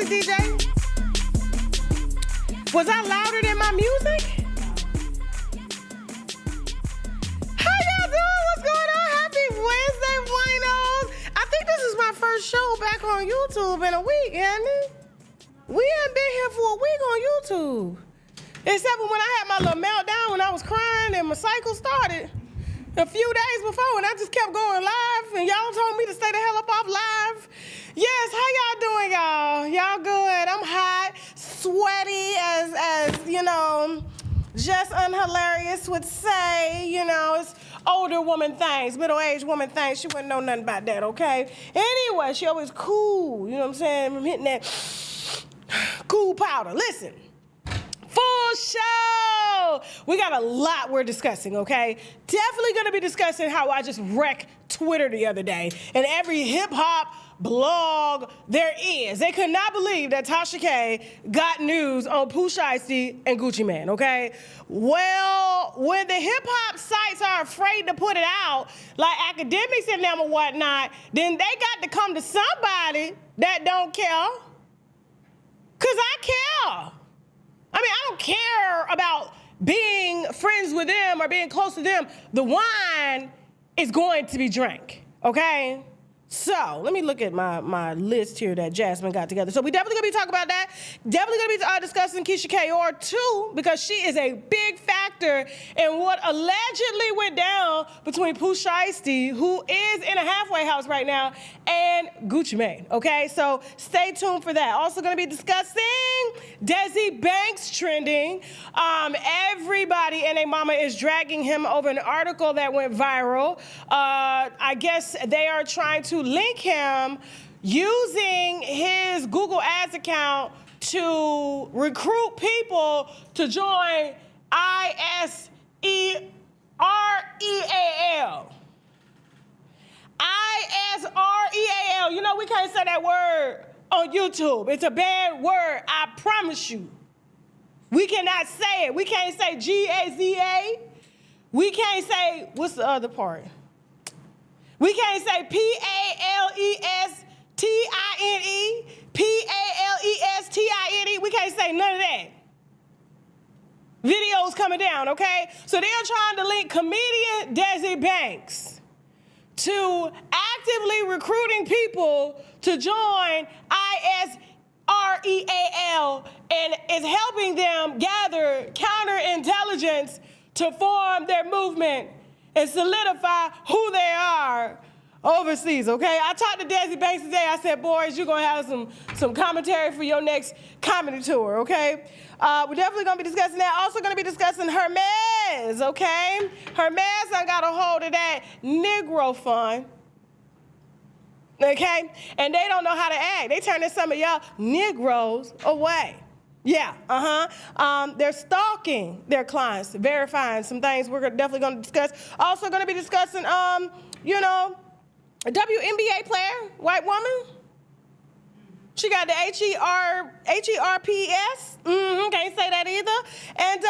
DJ? Was I louder than my music? How y'all doing? What's going on? Happy Wednesday, Buenos. I think this is my first show back on YouTube in a week, ain't it? We ain't been here for a week on YouTube. Except for when I had my little meltdown when I was crying and my cycle started a few days before, and I just kept going live, and y'all told me to stay the hell up off live. Yes, how y'all doing, y'all? Y'all good? I'm hot, sweaty, as you know, just unhilarious would say. You know, it's older woman things, middle-aged woman things. She wouldn't know nothing about that, okay? Anyway, she always cool, you know what I'm saying? I'm hitting that cool powder. Listen. Full show! We got a lot we're discussing, okay? Definitely gonna be discussing how I just wrecked Twitter the other day and every hip-hop blog there is. They could not believe that Tasha K got news on Pooh Shiesty and Gucci Mane, okay? Well, when the hip-hop sites are afraid to put it out, like academics and them or whatnot, then they got to come to somebody that don't care. Cause I care. I mean, I don't care about being friends with them or being close to them. The wine is going to be drank, okay? So, let me look at my list here that Jasmine got together. So, we definitely gonna be talking about that. Definitely gonna be discussing Keisha K too, because she is a big factor in what allegedly went down between Pooh Shiesty, who is in a halfway house right now, and Gucci Mane, okay? So, stay tuned for that. Also gonna be discussing Desi Banks trending. Everybody and their mama is dragging him over an article that went viral. I guess they are trying to link him using his Google Ads account to recruit people to join ISEREAL. ISREAL. You know, we can't say that word on YouTube. It's a bad word, I promise you. We cannot say it. We can't say GAZA. We can't say, what's the other part? We can't say PALESTINE, PALESTINE. We can't say none of that. Videos coming down, okay? So they're trying to link comedian Desi Banks to actively recruiting people to join ISREAL, and is helping them gather counterintelligence to form their movement and solidify who they are overseas, okay? I talked to Desi Banks today. I said, boys, you're going to have some commentary for your next comedy tour, okay? We're definitely going to be discussing that. Also going to be discussing Hermes, okay? Hermes, I got a hold of that Negro fund, okay? And they don't know how to act. They turning some of y'all Negroes away. Yeah, they're stalking their clients, verifying some things we're definitely going to discuss. Also going to be discussing, you know, a WNBA player, white woman. She got the HERPS. Can't say that either. And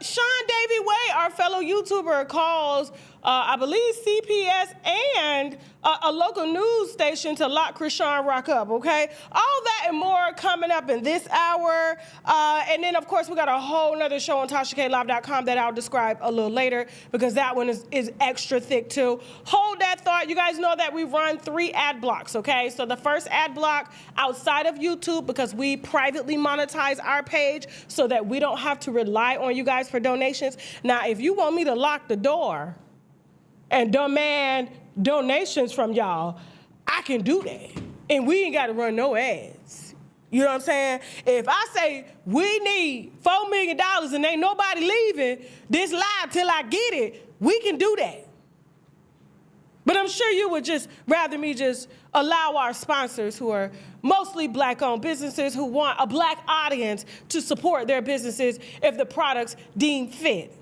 Shawn Davey Way, our fellow YouTuber, calls, I believe, CPS and a local news station to lock Chrisean Rock up, okay? All that and more coming up in this hour. And then, of course, we got a whole nother show on TashaKLive.com that I'll describe a little later, because that one is extra thick, too. Hold that thought. You guys know that we run 3 ad blocks, okay? So the first ad block outside of YouTube, because we privately monetize our page so that we don't have to rely on you guys for donations. Now, if you want me to lock the door and demand donations from y'all, I can do that. And we ain't got to run no ads. You know what I'm saying? If I say we need $4 million and ain't nobody leaving this live till I get it, we can do that. But I'm sure you would just rather me just allow our sponsors, who are mostly black-owned businesses who want a black audience, to support their businesses if the products deem fit.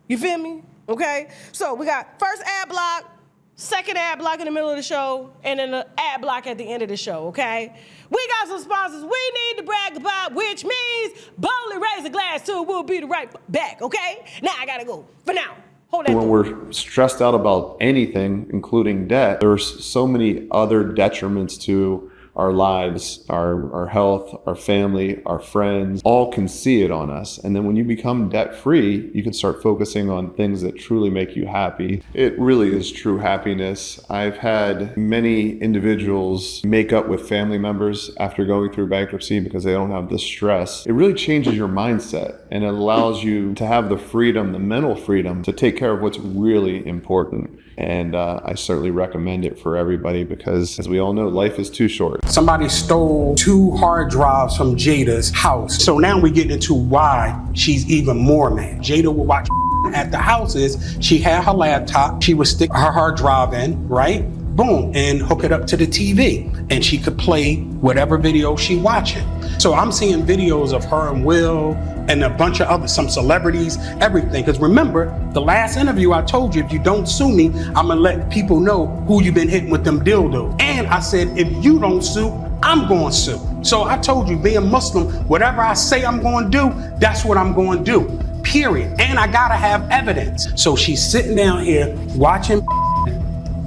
You feel me? Okay? So we got first ad block, second ad block in the middle of the show, and then the ad block at the end of the show, okay? We got some sponsors we need to brag about, which means boldly raise a glass to, we'll be right back, okay? Now I gotta go. For now. When we're stressed out about anything, including debt, there's so many other detriments to our lives, our health, our family, our friends, all can see it on us. And then when you become debt-free, you can start focusing on things that truly make you happy. It really is true happiness. I've had many individuals make up with family members after going through bankruptcy because they don't have the stress. It really changes your mindset, and it allows you to have the freedom, the mental freedom, to take care of what's really important. And I certainly recommend it for everybody because, as we all know, life is too short. Somebody stole 2 hard drives from Jada's house. So now we get into why she's even more mad. Jada will watch at the houses. She had her laptop. She would stick her hard drive in, right? Boom, and hook it up to the TV. And she could play whatever video she watching. So I'm seeing videos of her and Will and a bunch of other, some celebrities, everything. Because remember, the last interview I told you, if you don't sue me, I'm gonna let people know who you've been hitting with them dildos. And I said, if you don't sue, I'm gonna sue. So I told you, being Muslim, whatever I say I'm gonna do, that's what I'm gonna do, period. And I gotta have evidence. So she's sitting down here watching,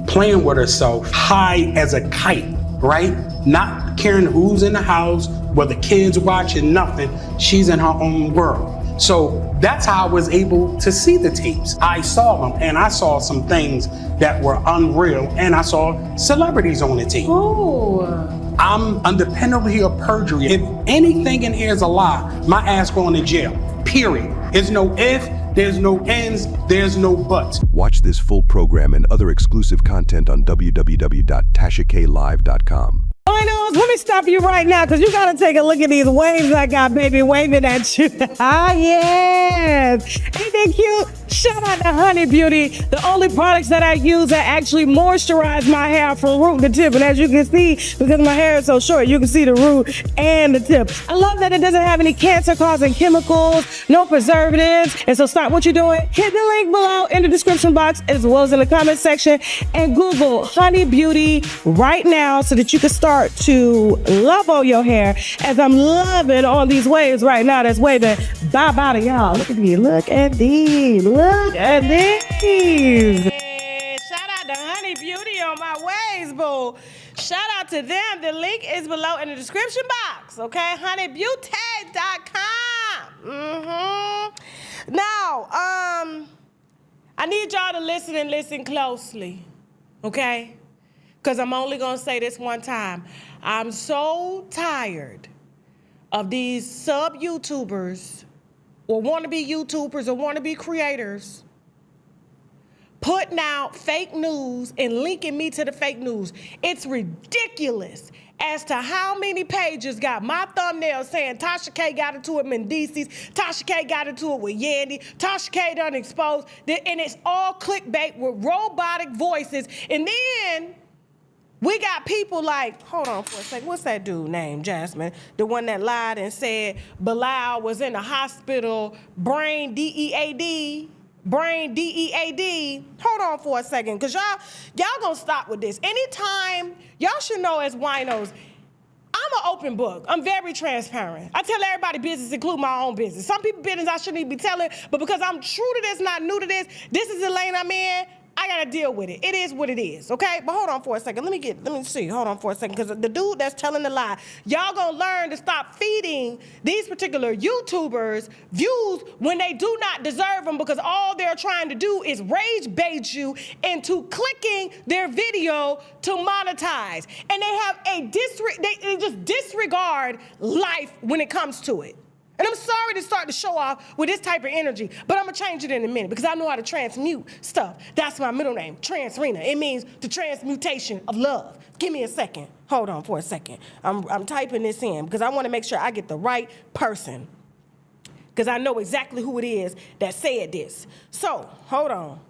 playing with herself, high as a kite, right? Not caring who's in the house, whether kids watching, nothing. She's in her own world. So that's how I was able to see the tapes. I saw them, and I saw some things that were unreal, and I saw celebrities on the tape. Ooh. I'm under penalty of perjury. If anything in here is a lie, my ass going to jail, period. There's no if, there's no ends, there's no buts. Watch this full program and other exclusive content on www.TashaKLive.com. Let me stop you right now, because you got to take a look at these waves I got, baby, waving at you. Ah, yes. Ain't that cute? Shout out to Honey Beauty. The only products that I use that actually moisturize my hair from root to tip. And as you can see, because my hair is so short, you can see the root and the tip. I love that it doesn't have any cancer-causing chemicals, no preservatives. And so start what you're doing. Hit the link below in the description box, as well as in the comment section, and Google Honey Beauty right now so that you can start to love on your hair, as I'm loving on these waves right now that's waving bye-bye to y'all. Look at these. Look at these. Look at these. Yeah, shout out to Honey Beauty on my waves, boo. Shout out to them. The link is below in the description box, okay? honeybeauty.com. Now, I need y'all to listen and listen closely, okay? Because I'm only going to say this one time. I'm so tired of these sub-YouTubers or wannabe YouTubers or wannabe creators putting out fake news and linking me to the fake news. It's ridiculous as to how many pages got my thumbnail saying Tasha K got into it with Mendices, Tasha K got into it with Yandy, Tasha K done exposed, and it's all clickbait with robotic voices. And then we got people like, hold on for a second, what's that dude named, Jasmine? The one that lied and said Bilaal was in the hospital, brain DEAD. Hold on for a second, because y'all gonna stop with this. Anytime, y'all should know as winos, I'm an open book. I'm very transparent. I tell everybody business, including my own business. Some people business I shouldn't even be telling, but because I'm true to this, not new to this, this is the lane I'm in, I gotta deal with it. It is what it is, okay? But hold on for a second. Let me see. Hold on for a second, because the dude that's telling the lie, y'all gonna learn to stop feeding these particular YouTubers views when they do not deserve them, because all they're trying to do is rage bait you into clicking their video to monetize. And they have they just disregard life when it comes to it. And I'm sorry to start the show off with this type of energy, but I'm gonna change it in a minute because I know how to transmute stuff. That's my middle name, Transrena. It means the transmutation of love. Give me a second. Hold on for a second. I'm typing this in because I wanna make sure I get the right person, because I know exactly who it is that said this. So, hold on.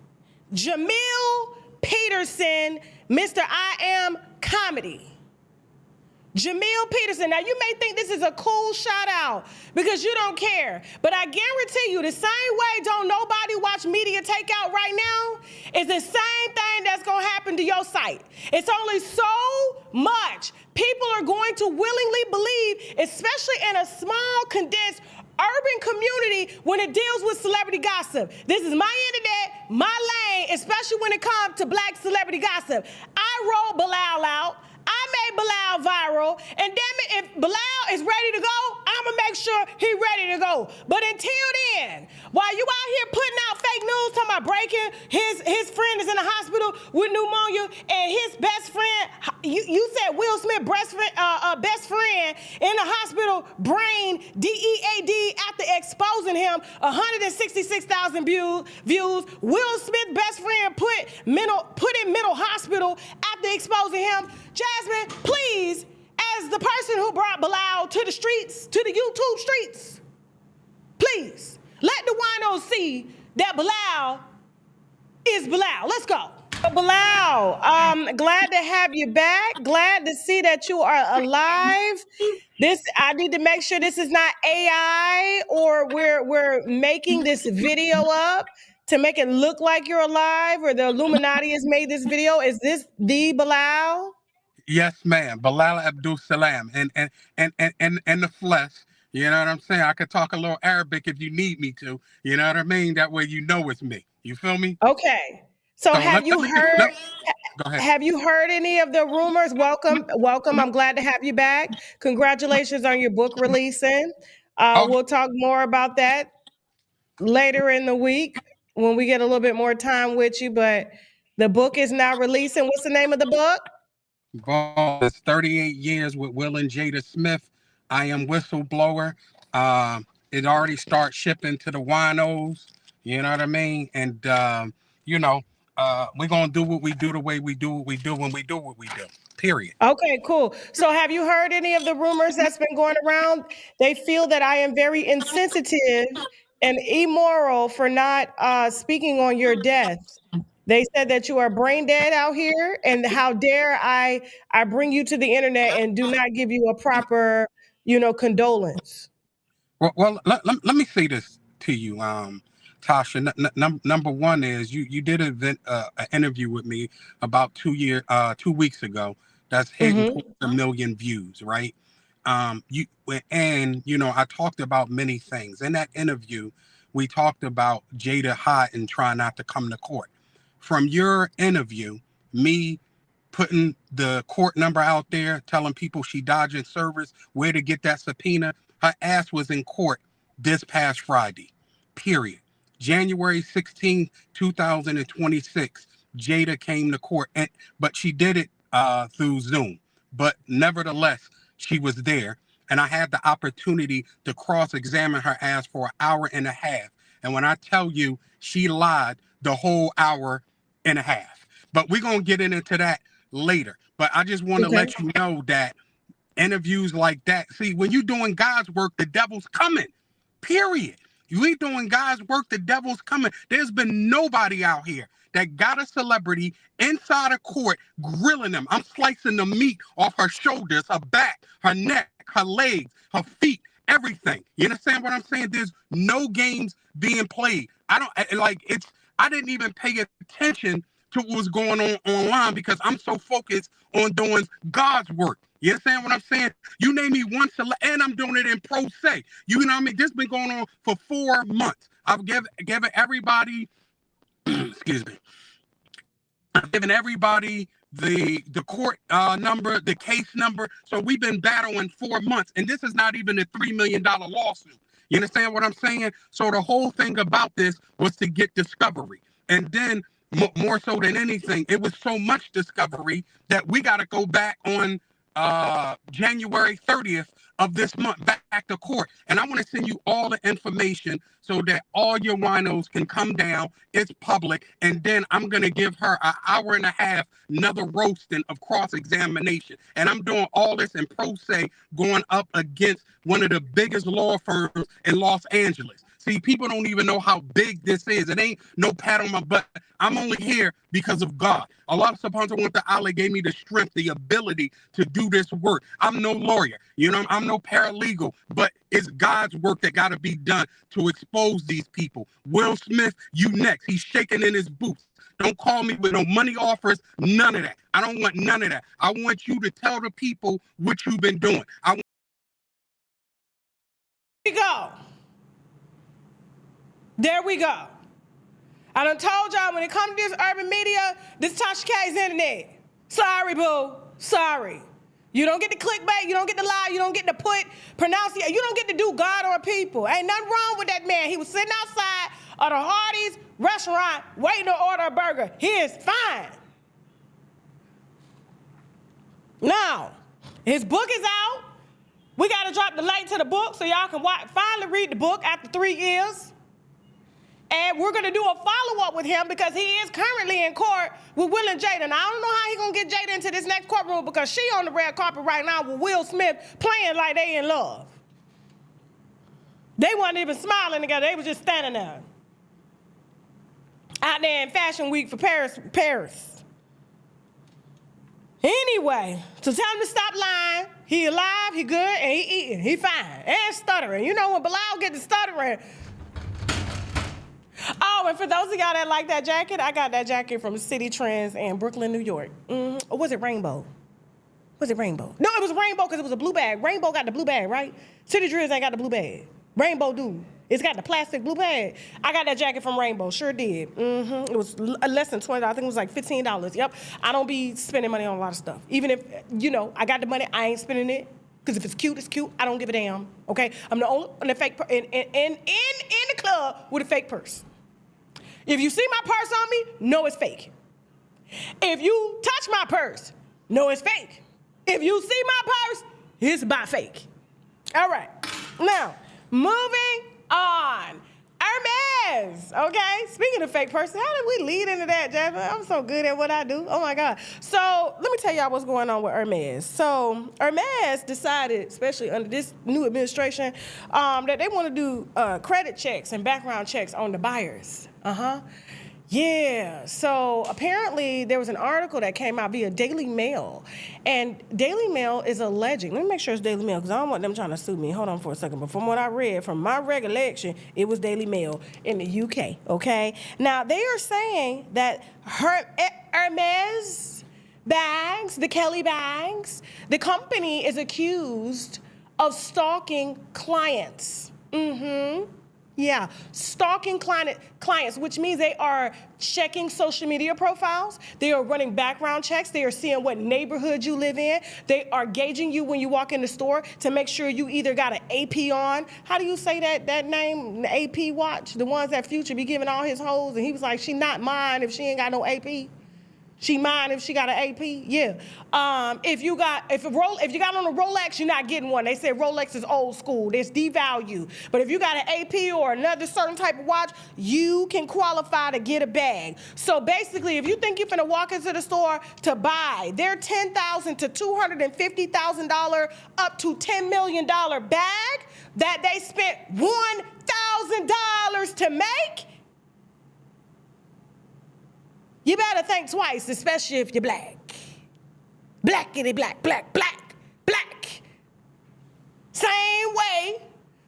Jamil Peterson, Mr. I Am Comedy. Jamil Peterson. Now, you may think this is a cool shout out because you don't care, but I guarantee you the same way don't nobody watch media takeout right now is the same thing that's going to happen to your site. It's only so much people are going to willingly believe, especially in a small, condensed, urban community when it deals with celebrity gossip. This is my internet, my lane, especially when it comes to black celebrity gossip. I rolled Bilaal out. I made Bilaal viral. And damn it, if Bilaal is ready to go, I'm going to make sure he ready to go. But until then, while you out here putting out fake news, talking about breaking, his friend is in the hospital with pneumonia, and his best friend, you said Will Smith best friend in the hospital, brain DEAD, after exposing him, 166,000 views. Will Smith best friend put in mental hospital after exposing him. Jasmine, please, as the person who brought Bilaal to the streets, to the YouTube streets, please let the winos see that Bilaal is Bilaal. Let's go. Bilaal, glad to have you back. Glad to see that you are alive. I need to make sure this is not AI, or we're making this video up to make it look like you're alive, or the Illuminati has made this video. Is this the Bilaal? Yes, ma'am. Bilal Abdul Salam and the flesh. You know what I'm saying? I could talk a little Arabic if you need me to. You know what I mean? That way you know it's me. You feel me? Okay. So have you heard? Go ahead. Have you heard any of the rumors? Welcome. I'm glad to have you back. Congratulations on your book releasing. We'll talk more about that later in the week when we get a little bit more time with you. But the book is now releasing. What's the name of the book? It's 38 years with Will and Jada Smith. I am whistleblower. It already starts shipping to the winos. You know what I mean? And we're gonna do what we do the way we do what we do when we do what we do. Period. Okay, cool. So have you heard any of the rumors that's been going around? They feel that I am very insensitive and immoral for not speaking on your death. They said that you are brain dead out here, and how dare I bring you to the internet and do not give you a proper, condolence. Well, let me say this to you, Tasha. Number one is you did an interview with me about 2 weeks ago. That's hitting towards 1 million views, right? I talked about many things in that interview. We talked about Jada hiding, trying not to come to court. From your interview, me putting the court number out there, telling people she dodging service, where to get that subpoena, her ass was in court this past Friday, period. January 16, 2026, Jada came to court, but she did it through Zoom. But nevertheless, she was there, and I had the opportunity to cross-examine her ass for an hour and a half. And when I tell you, she lied the whole hour and a half. But we're going to get into that later. But I just want to let you know that interviews like that, see, when you're doing God's work, the devil's coming, period. You ain't doing God's work, the devil's coming. There's been nobody out here that got a celebrity inside a court grilling them. I'm slicing the meat off her shoulders, her back, her neck, her legs, her feet, everything. You understand what I'm saying? There's no games being played. I didn't even pay attention to what was going on online because I'm so focused on doing God's work. You understand what I'm saying? You name me one and I'm doing it in pro se. You know what I mean? This has been going on for 4 months. I've given everybody, excuse me, I've given everybody the court number, the case number. So we've been battling 4 months, and this is not even a $3 million lawsuit. You understand what I'm saying? So the whole thing about this was to get discovery. And then more so than anything, it was so much discovery that we got to go back on January 30th of this month back to court. And I want to send you all the information so that all your winos can come down. It's public. And then I'm going to give her an hour and a half, another roasting of cross-examination. And I'm doing all this in pro se, going up against one of the biggest law firms in Los Angeles. See, people don't even know how big this is. It ain't no pat on my butt. I'm only here because of God. Allah subhanahu wa ta'ala gave me the strength, the ability to do this work. I'm no lawyer, I'm no paralegal, but it's God's work that got to be done to expose these people. Will Smith, you next. He's shaking in his boots. Don't call me with no money offers, none of that. I don't want none of that. I want you to tell the people what you've been doing. Here we go. There we go. I done told y'all when it comes to this urban media, this Tasha K's internet. Sorry, boo. Sorry. You don't get to clickbait, you don't get to lie, you don't get to pronounce it, you don't get to do God or people. Ain't nothing wrong with that man. He was sitting outside of the Hardee's restaurant waiting to order a burger. He is fine. Now, his book is out. We got to drop the link to the book so y'all can finally read the book after 3 years. And we're going to do a follow-up with him because he is currently in court with Will and Jada. And I don't know how he's going to get Jada into this next courtroom because she on the red carpet right now with Will Smith playing like they in love. They wasn't even smiling together. They was just standing there. Out there in Fashion Week for Paris. Anyway, so tell him to stop lying. He alive, he good, and he eating. He fine. And stuttering. You know when Bilaal get to stuttering. Oh, and for those of y'all that like that jacket, I got that jacket from City Trends in Brooklyn, New York. Or was it Rainbow? Was it Rainbow? No, it was Rainbow because it was a blue bag. Rainbow got the blue bag, right? City Trends ain't got the blue bag. Rainbow do. It's got the plastic blue bag. I got that jacket from Rainbow, sure did. It was less than $20. I think it was like $15. Yep. I don't be spending money on a lot of stuff. Even if, you know, I got the money, I ain't spending it. Because if it's cute, it's cute. I don't give a damn, okay? I'm the only in the fake in the club with a fake purse. If you see my purse on me, know it's fake. If you touch my purse, know it's fake. If you see my purse, it's about fake. All right. Now, moving on. Hermes, okay? Speaking of fake person, how did we lead into that, Jasmine? I'm so good at what I do. Oh, my God. So let me tell y'all what's going on with Hermes. So Hermes decided, especially under this new administration, that they want to do credit checks and background checks on the buyers. Yeah, so apparently there was an article that came out via Daily Mail, and Daily Mail is alleging, let me make sure it's Daily Mail because I don't want them trying to sue me. Hold on for a second, but from what I read, from my recollection, it was Daily Mail in the UK, okay? Now, they are saying that Hermes bags, the Kelly bags, the company is accused of stalking clients. Yeah, stalking clients, which means they are checking social media profiles. They are running background checks. They are seeing what neighborhood you live in. They are gauging you when you walk in the store to make sure you either got an AP on. How do you say that name, the AP watch? The ones that Future be giving all his hoes, and he was like, she not mine if she ain't got no AP. She mine if she got an AP, yeah. If you got on a Rolex, you're not getting one. They say Rolex is old school, it's devalued. But if you got an AP or another certain type of watch, you can qualify to get a bag. So basically, if you think you're finna walk into the store to buy their $10,000 to $250,000 up to $10 million bag that they spent $1,000 to make, you better think twice, especially if you're black. Blackity black, black, black, black. Same way,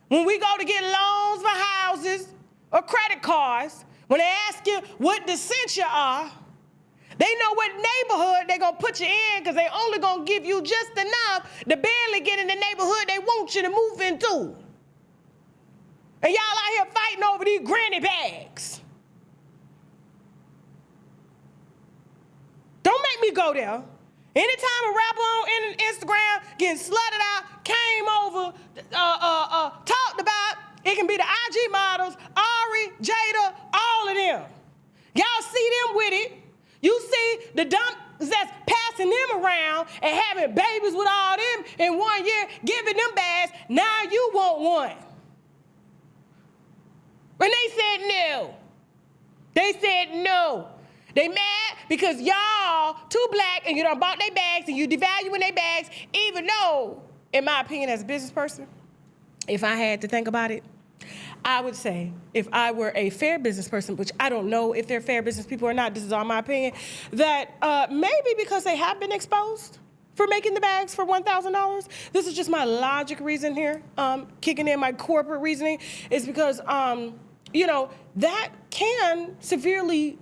when we go to get loans for houses or credit cards, when they ask you what descent you are, they know what neighborhood they're gonna put you in because they only gonna give you just enough to barely get in the neighborhood they want you to move into. And y'all out here fighting over these granny bags. Don't make me go there. Anytime a rapper on Instagram getting slutted out, came over, talked about, it can be the IG models, Ari, Jada, all of them. Y'all see them with it. You see the dumps that's passing them around and having babies with all them in 1 year, giving them bags. Now you want one. And they said no. They said no. They mad because y'all too black and you done bought their bags and you devaluing their bags, even though, in my opinion as a business person, if I had to think about it, I would say if I were a fair business person, which I don't know if they're fair business people or not, this is all my opinion, that maybe because they have been exposed for making the bags for $1,000, this is just my logic reason here, kicking in my corporate reasoning, is because, you know, that can severely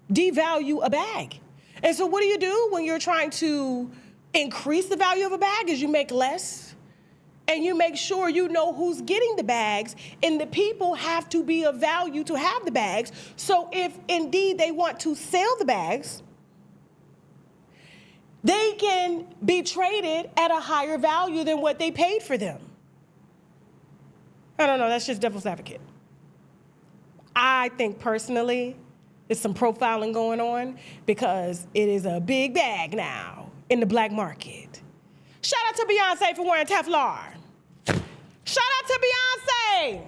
devalue a bag. And so what do you do when you're trying to increase the value of a bag? Is you make less and you make sure you know who's getting the bags, and the people have to be of value to have the bags. So if indeed they want to sell the bags, they can be traded at a higher value than what they paid for them. I don't know, that's just devil's advocate. I think personally, there's some profiling going on because it is a big bag now in the black market. Shout out to Beyonce for wearing Teflon. Shout out to Beyonce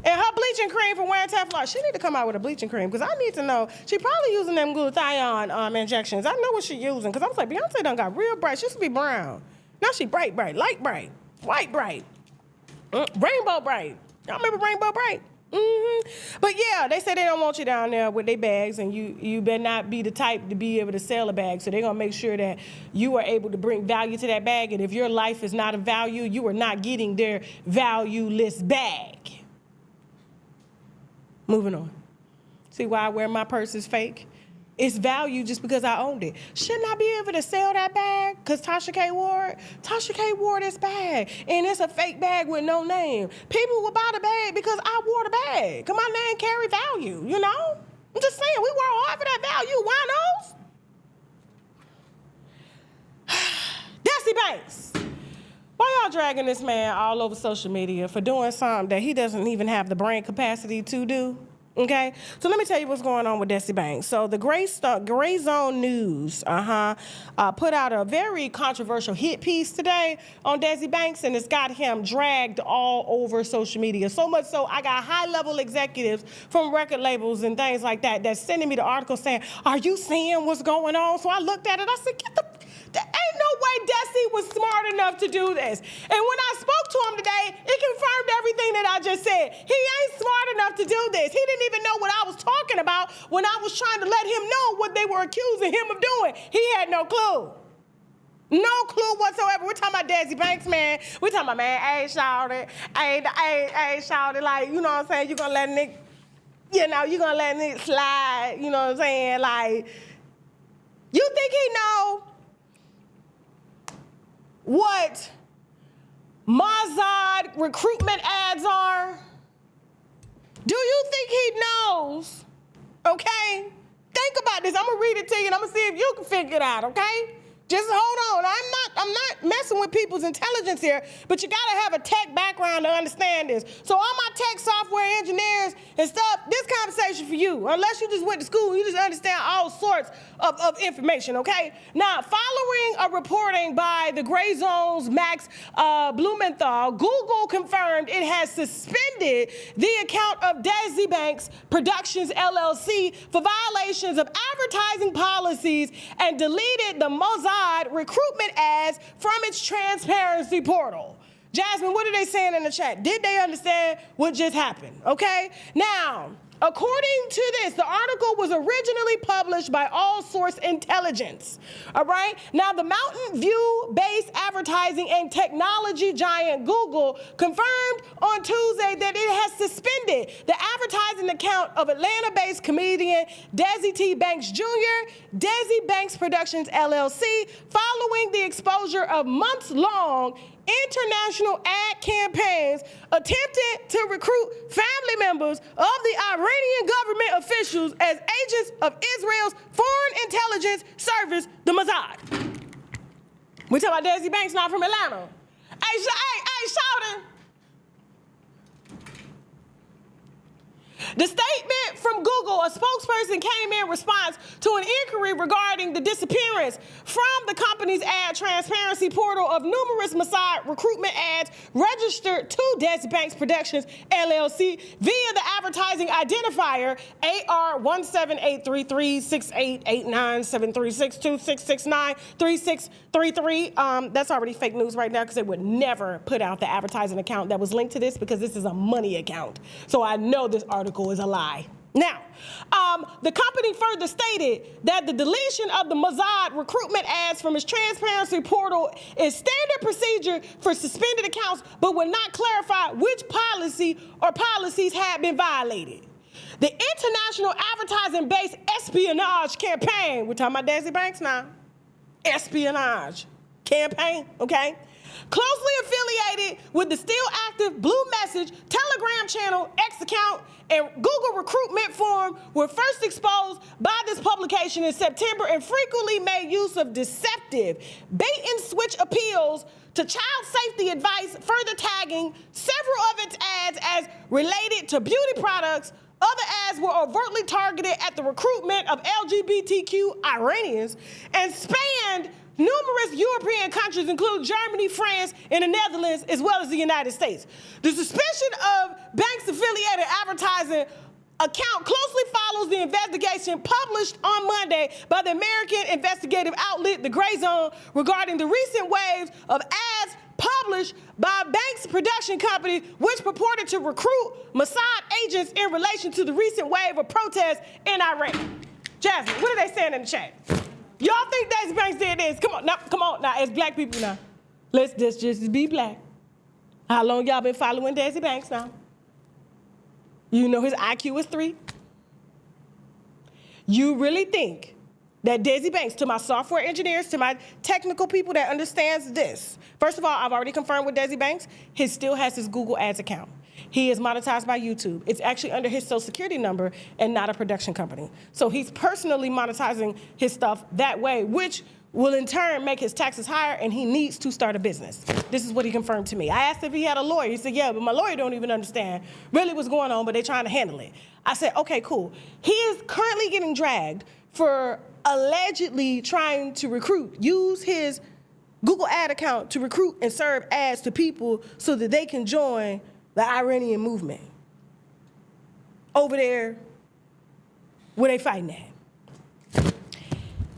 and her bleaching cream for wearing Teflon. She need to come out with a bleaching cream because I need to know. She probably using them glutathione injections. I know what she using because I was like, Beyonce done got real bright. She used to be brown. Now she bright, light bright, white bright, rainbow bright. Y'all remember Rainbow Bright? But yeah, they say they don't want you down there with their bags, and you better not be the type to be able to sell a bag. So they're gonna make sure that you are able to bring value to that bag. And if your life is not of value, you are not getting their valueless bag. Moving on. See why I wear my purse is fake? It's value just because I owned it. Shouldn't I be able to sell that bag because Tasha K wore it? Tasha K wore this bag, and it's a fake bag with no name. People will buy the bag because I wore the bag, because my name carry value, you know? I'm just saying, we work hard for that value, winos. Desi Banks. Why y'all dragging this man all over social media for doing something that he doesn't even have the brain capacity to do? Okay, so let me tell you what's going on with Desi Banks. So the Gray Zone News put out a very controversial hit piece today on Desi Banks, and it's got him dragged all over social media. So much so, I got high-level executives from record labels and things like that that's sending me the article saying, "Are you seeing what's going on?" So I looked at it. I said, there ain't no way Desi was smart enough to do this. And when I spoke to him today, it confirmed everything that I just said. He ain't smart enough to do this. He didn't even know what I was talking about when I was trying to let him know what they were accusing him of doing. He had no clue. No clue whatsoever. We're talking about Desi Banks, man. We're talking about, man, hey, shawty, hey, shawty, like, you know what I'm saying? You're gonna let Nick, you know, you're gonna let Nick slide, you know what I'm saying? Like, you think he know what Mossad recruitment ads are? Do you think he knows? Okay? Think about this. I'm gonna read it to you and I'm gonna see if you can figure it out, okay? Just hold on. I'm not messing with people's intelligence here, but you gotta have a tech background to understand this. So all my tech software engineers and stuff, this conversation for you. Unless you just went to school, you just understand all sorts of information, okay? Now, following a reporting by the Gray Zone's Max Blumenthal, Google confirmed it has suspended the account of Desi Banks Productions LLC for violations of advertising policies and deleted the Mozart recruitment ads from its transparency portal. Jasmine, what are they saying in the chat? Did they understand what just happened? Okay? Now, according to this, the article was originally published by All Source Intelligence. All right? Now, the Mountain View-based advertising and technology giant Google confirmed on Tuesday that it has suspended the advertising account of Atlanta-based comedian Desi T. Banks Jr., Desi Banks Productions LLC, following the exposure of months-long international ad campaigns attempted to recruit family members of the Iranian government officials as agents of Israel's foreign intelligence service, the Mossad. We talking about Desi Banks, not from Atlanta. Hey, shouting. The statement from Google, a spokesperson came in response to an inquiry regarding the disappearance from the company's ad transparency portal of numerous Mossad recruitment ads registered to Desi Banks Productions, LLC, via the advertising identifier AR178336889736266693633. That's already fake news right now because they would never put out the advertising account that was linked to this because this is a money account. So I know this article is a lie. Now, the company further stated that the deletion of the Mossad recruitment ads from its transparency portal is standard procedure for suspended accounts, but would not clarify which policy or policies had been violated. The international advertising-based espionage campaign, we're talking about Desi Banks now, espionage, campaign, okay? Closely affiliated with the still active Blue Message, Telegram channel, X account, and Google recruitment form were first exposed by this publication in September and frequently made use of deceptive bait and switch appeals to child safety advice, further tagging several of its ads as related to beauty products. Other ads were overtly targeted at the recruitment of LGBTQ Iranians and spanned numerous European countries, including Germany, France, and the Netherlands, as well as the United States. The suspicion of Banks-affiliated advertising account closely follows the investigation published on Monday by the American investigative outlet, The Gray Zone, regarding the recent waves of ads published by Banks production company, which purported to recruit Mossad agents in relation to the recent wave of protests in Iran. Jasmine, what are they saying in the chat? Y'all think Desi Banks did this? Come on now, as black people now. Let's just be black. How long y'all been following Desi Banks now? You know his IQ is 3. You really think that Desi Banks, to my software engineers, to my technical people that understands this, first of all, I've already confirmed with Desi Banks, he still has his Google Ads account. He is monetized by YouTube. It's actually under his social security number and not a production company. So he's personally monetizing his stuff that way, which will in turn make his taxes higher, and he needs to start a business. This is what he confirmed to me. I asked if he had a lawyer. He said, yeah, but my lawyer don't even understand really what's going on, but they're trying to handle it. I said, okay, cool. He is currently getting dragged for allegedly trying to use his Google ad account to recruit and serve ads to people so that they can join the Iranian movement over there where they fighting at.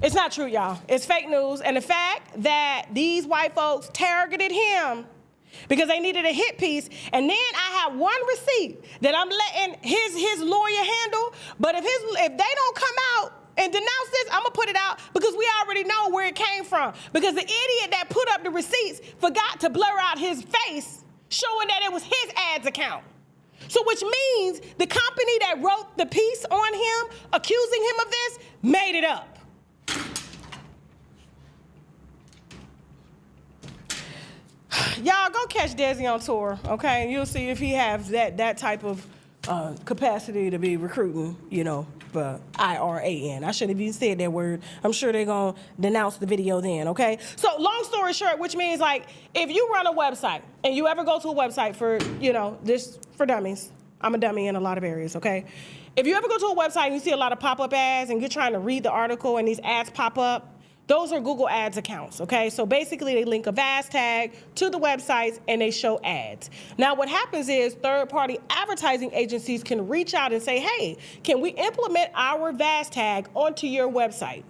It's not true, y'all. It's fake news. And the fact that these white folks targeted him because they needed a hit piece, and then I have one receipt that I'm letting his lawyer handle, but if they don't come out and denounce this, I'm gonna put it out because we already know where it came from. Because the idiot that put up the receipts forgot to blur out his face, showing that it was his ads account. So which means the company that wrote the piece on him, accusing him of this, made it up. Y'all go catch Desi on tour, okay? You'll see if he has that type of capacity to be recruiting, you know, for IRAN. I shouldn't have even said that word. I'm sure they're gonna denounce the video then, okay? So long story short, which means like, if you run a website and you ever go to a website for, you know, this for dummies, I'm a dummy in a lot of areas, okay? If you ever go to a website and you see a lot of pop-up ads and you're trying to read the article and these ads pop up, those are Google Ads accounts, okay? So basically they link a VAS tag to the websites and they show ads. Now what happens is third-party advertising agencies can reach out and say, hey, can we implement our VAS tag onto your website?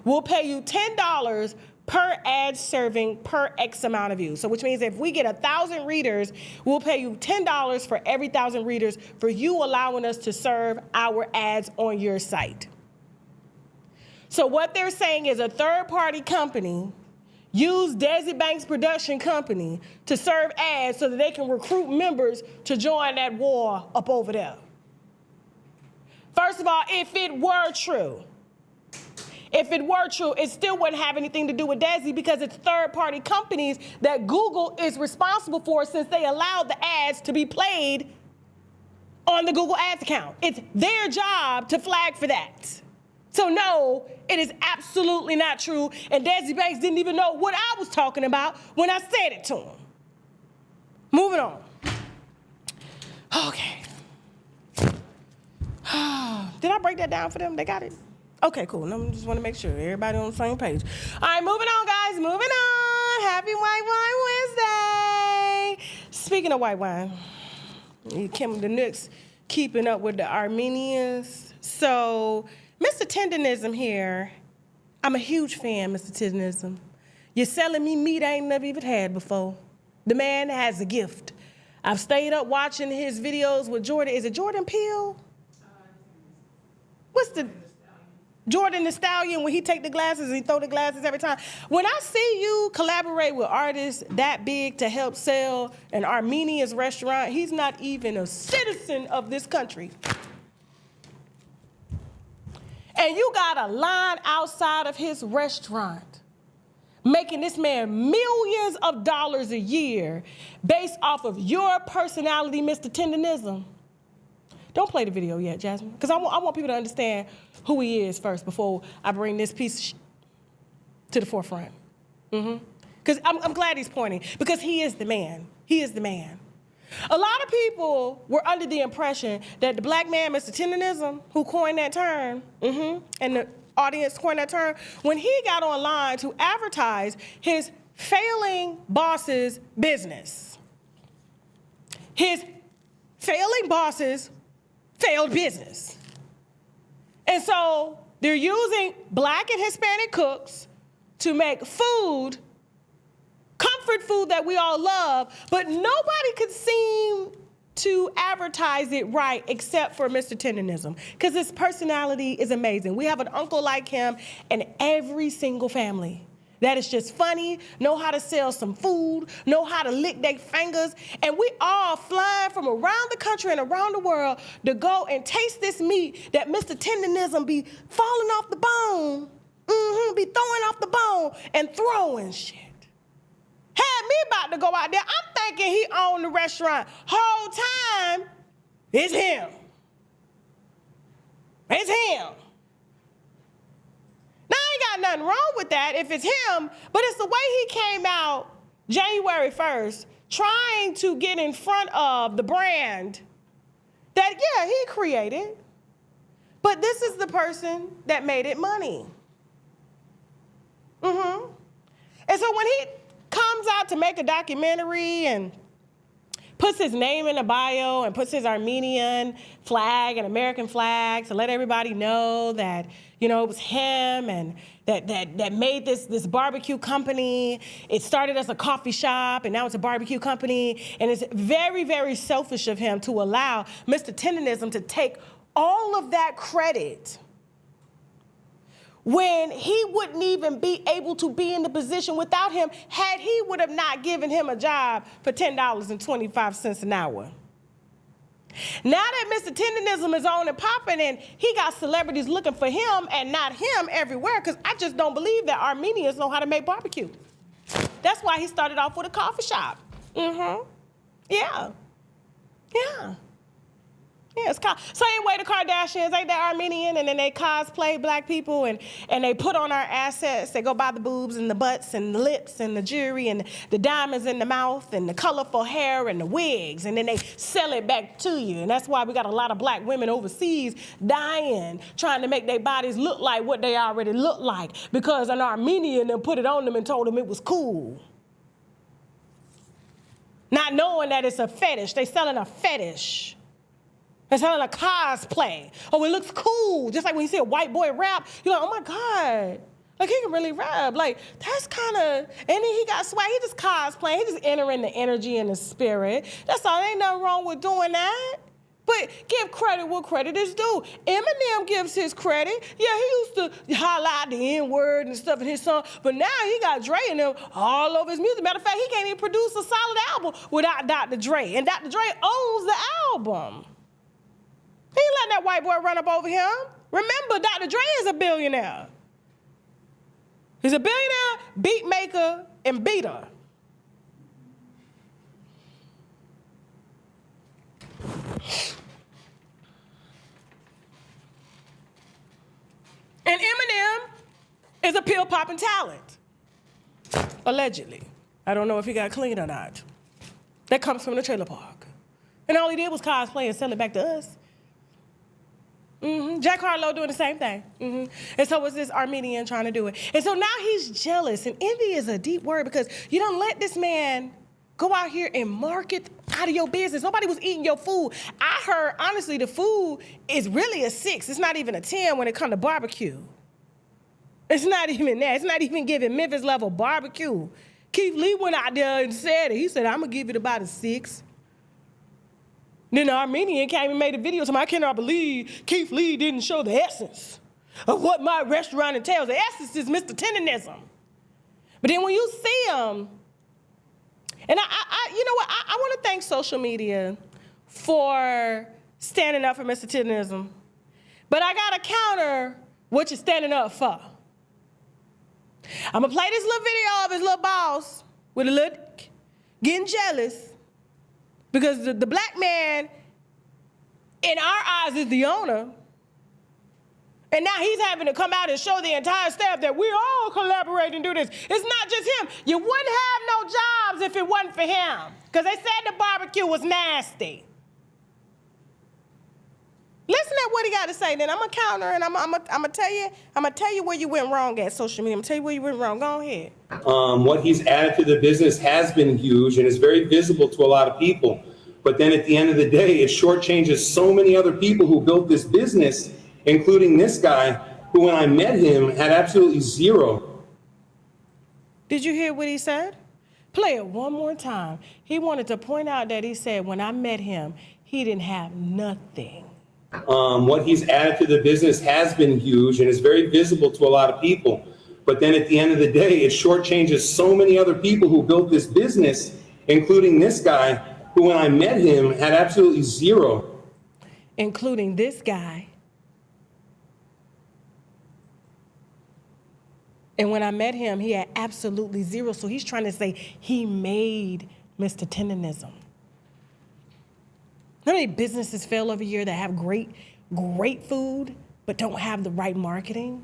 We'll pay you $10 per ad serving per X amount of views. So which means if we get 1,000 readers, we'll pay you $10 for every 1,000 readers for you allowing us to serve our ads on your site. So what they're saying is a third-party company used Desi Banks production company to serve ads so that they can recruit members to join that war up over there. First of all, if it were true, it still wouldn't have anything to do with Desi because it's third-party companies that Google is responsible for since they allowed the ads to be played on the Google Ads account. It's their job to flag for that. So no, it is absolutely not true, and Desi Banks didn't even know what I was talking about when I said it to him. Moving on. Okay. Did I break that down for them? They got it? Okay, cool. I just want to make sure everybody on the same page. All right, moving on, guys. Moving on. Happy White Wine Wednesday. Speaking of white wine, Kim the Nooks keeping up with the Armenians. So, Mr. Tendonism here, I'm a huge fan, Mr. Tendonism. You're selling me meat I ain't never even had before. The man has a gift. I've stayed up watching his videos with Jordan. Is it Jordan Peele? What's the Jordan the Stallion when he take the glasses and he throw the glasses every time? When I see you collaborate with artists that big to help sell an Armenian's restaurant, he's not even a citizen of this country. And you got a line outside of his restaurant making this man millions of dollars a year based off of your personality, Mr. Tendonism. Don't play the video yet, Jasmine, because I want people to understand who he is first before I bring this piece to the forefront. Because I'm glad he's pointing, because he is the man. He is the man. A lot of people were under the impression that the black man, Mr. Tendonism, who coined that term, and the audience coined that term, when he got online to advertise his failing boss's business. His failing boss's failed business. And so they're using black and Hispanic cooks to make food, comfort food that we all love, but nobody could seem to advertise it right except for Mr. Tendonism, because his personality is amazing. We have an uncle like him in every single family that is just funny, know how to sell some food, know how to lick their fingers, and we all flying from around the country and around the world to go and taste this meat that Mr. Tendonism be falling off the bone, be throwing off the bone and throwing shit. Had me about to go out there, I'm thinking he owned the restaurant. Whole time, it's him. It's him. Now, I ain't got nothing wrong with that if it's him, but it's the way he came out January 1st, trying to get in front of the brand that, yeah, he created, but this is the person that made it money. And so when he comes out to make a documentary and puts his name in the bio and puts his Armenian flag and American flag to let everybody know that, you know, it was him and that made this barbecue company. It started as a coffee shop and now it's a barbecue company. And it's very, very selfish of him to allow Mr. Tendonism to take all of that credit when he wouldn't even be able to be in the position without him had he would have not given him a job for $10.25 an hour. Now that Mr. Tendonism is on and popping and he got celebrities looking for him and not him everywhere, because I just don't believe that Armenians know how to make barbecue. That's why he started off with a coffee shop. Yeah. Yeah, it's same way the Kardashians, ain't they Armenian, and then they cosplay black people and they put on our assets. They go buy the boobs and the butts and the lips and the jewelry and the diamonds in the mouth and the colorful hair and the wigs, and then they sell it back to you. And that's why we got a lot of black women overseas dying, trying to make their bodies look like what they already look like, because an Armenian then put it on them and told them it was cool. Not knowing that it's a fetish. They selling a fetish. They're selling a cosplay. Oh, it looks cool. Just like when you see a white boy rap, you're like, oh my God. Like, he can really rap. Like, that's kind of, and then he got swag. He just cosplaying. He just entering the energy and the spirit. That's all. There ain't nothing wrong with doing that. But give credit where credit is due. Eminem gives his credit. Yeah, he used to highlight the N-word and stuff in his song, but now he got Dre and them all over his music. Matter of fact, he can't even produce a solid album without Dr. Dre. And Dr. Dre owns the album. He ain't letting that white boy run up over him. Remember, Dr. Dre is a billionaire. He's a billionaire, beat maker, and beater. And Eminem is a pill-popping talent. Allegedly. I don't know if he got clean or not. That comes from the trailer park. And all he did was cosplay and sell it back to us. Jack Harlow doing the same thing. And so was this Armenian trying to do it. And so now he's jealous. And envy is a deep word, because you don't let this man go out here and market out of your business. Nobody was eating your food. I heard, honestly, the food is really a 6. It's not even a 10 when it comes to barbecue. It's not even that. It's not even giving Memphis level barbecue. Keith Lee went out there and said it. He said, I'm going to give it about a 6. Then the Armenian came and made a video. So I cannot believe Keith Lee didn't show the essence of what my restaurant entails. The essence is Mr. Tendonism. But then when you see him, and you know what? I want to thank social media for standing up for Mr. Tendonism. But I got to counter what you're standing up for. I'm gonna play this little video of his little boss with a little getting jealous because the black man in our eyes is the owner. And now he's having to come out and show the entire staff that we all collaborate and do this. It's not just him. You wouldn't have no jobs if it wasn't for him. Because they said the barbecue was nasty. Listen at what he got to say, then I'm gonna counter and I'm gonna tell you where you went wrong at social media. I'm gonna tell you where you went wrong. Go ahead. What he's added to the business has been huge and is very visible to a lot of people. But then at the end of the day, it shortchanges so many other people who built this business, including this guy, who when I met him had absolutely zero. Did you hear what he said? Play it one more time. He wanted to point out that he said when I met him, he didn't have nothing. What he's added to the business has been huge and is very visible to a lot of people. But then at the end of the day, it shortchanges so many other people who built this business, including this guy, who when I met him had absolutely zero. Including this guy. And when I met him, he had absolutely zero. So he's trying to say he made Mr. Tendonism. How many businesses fail every year that have great food, but don't have the right marketing?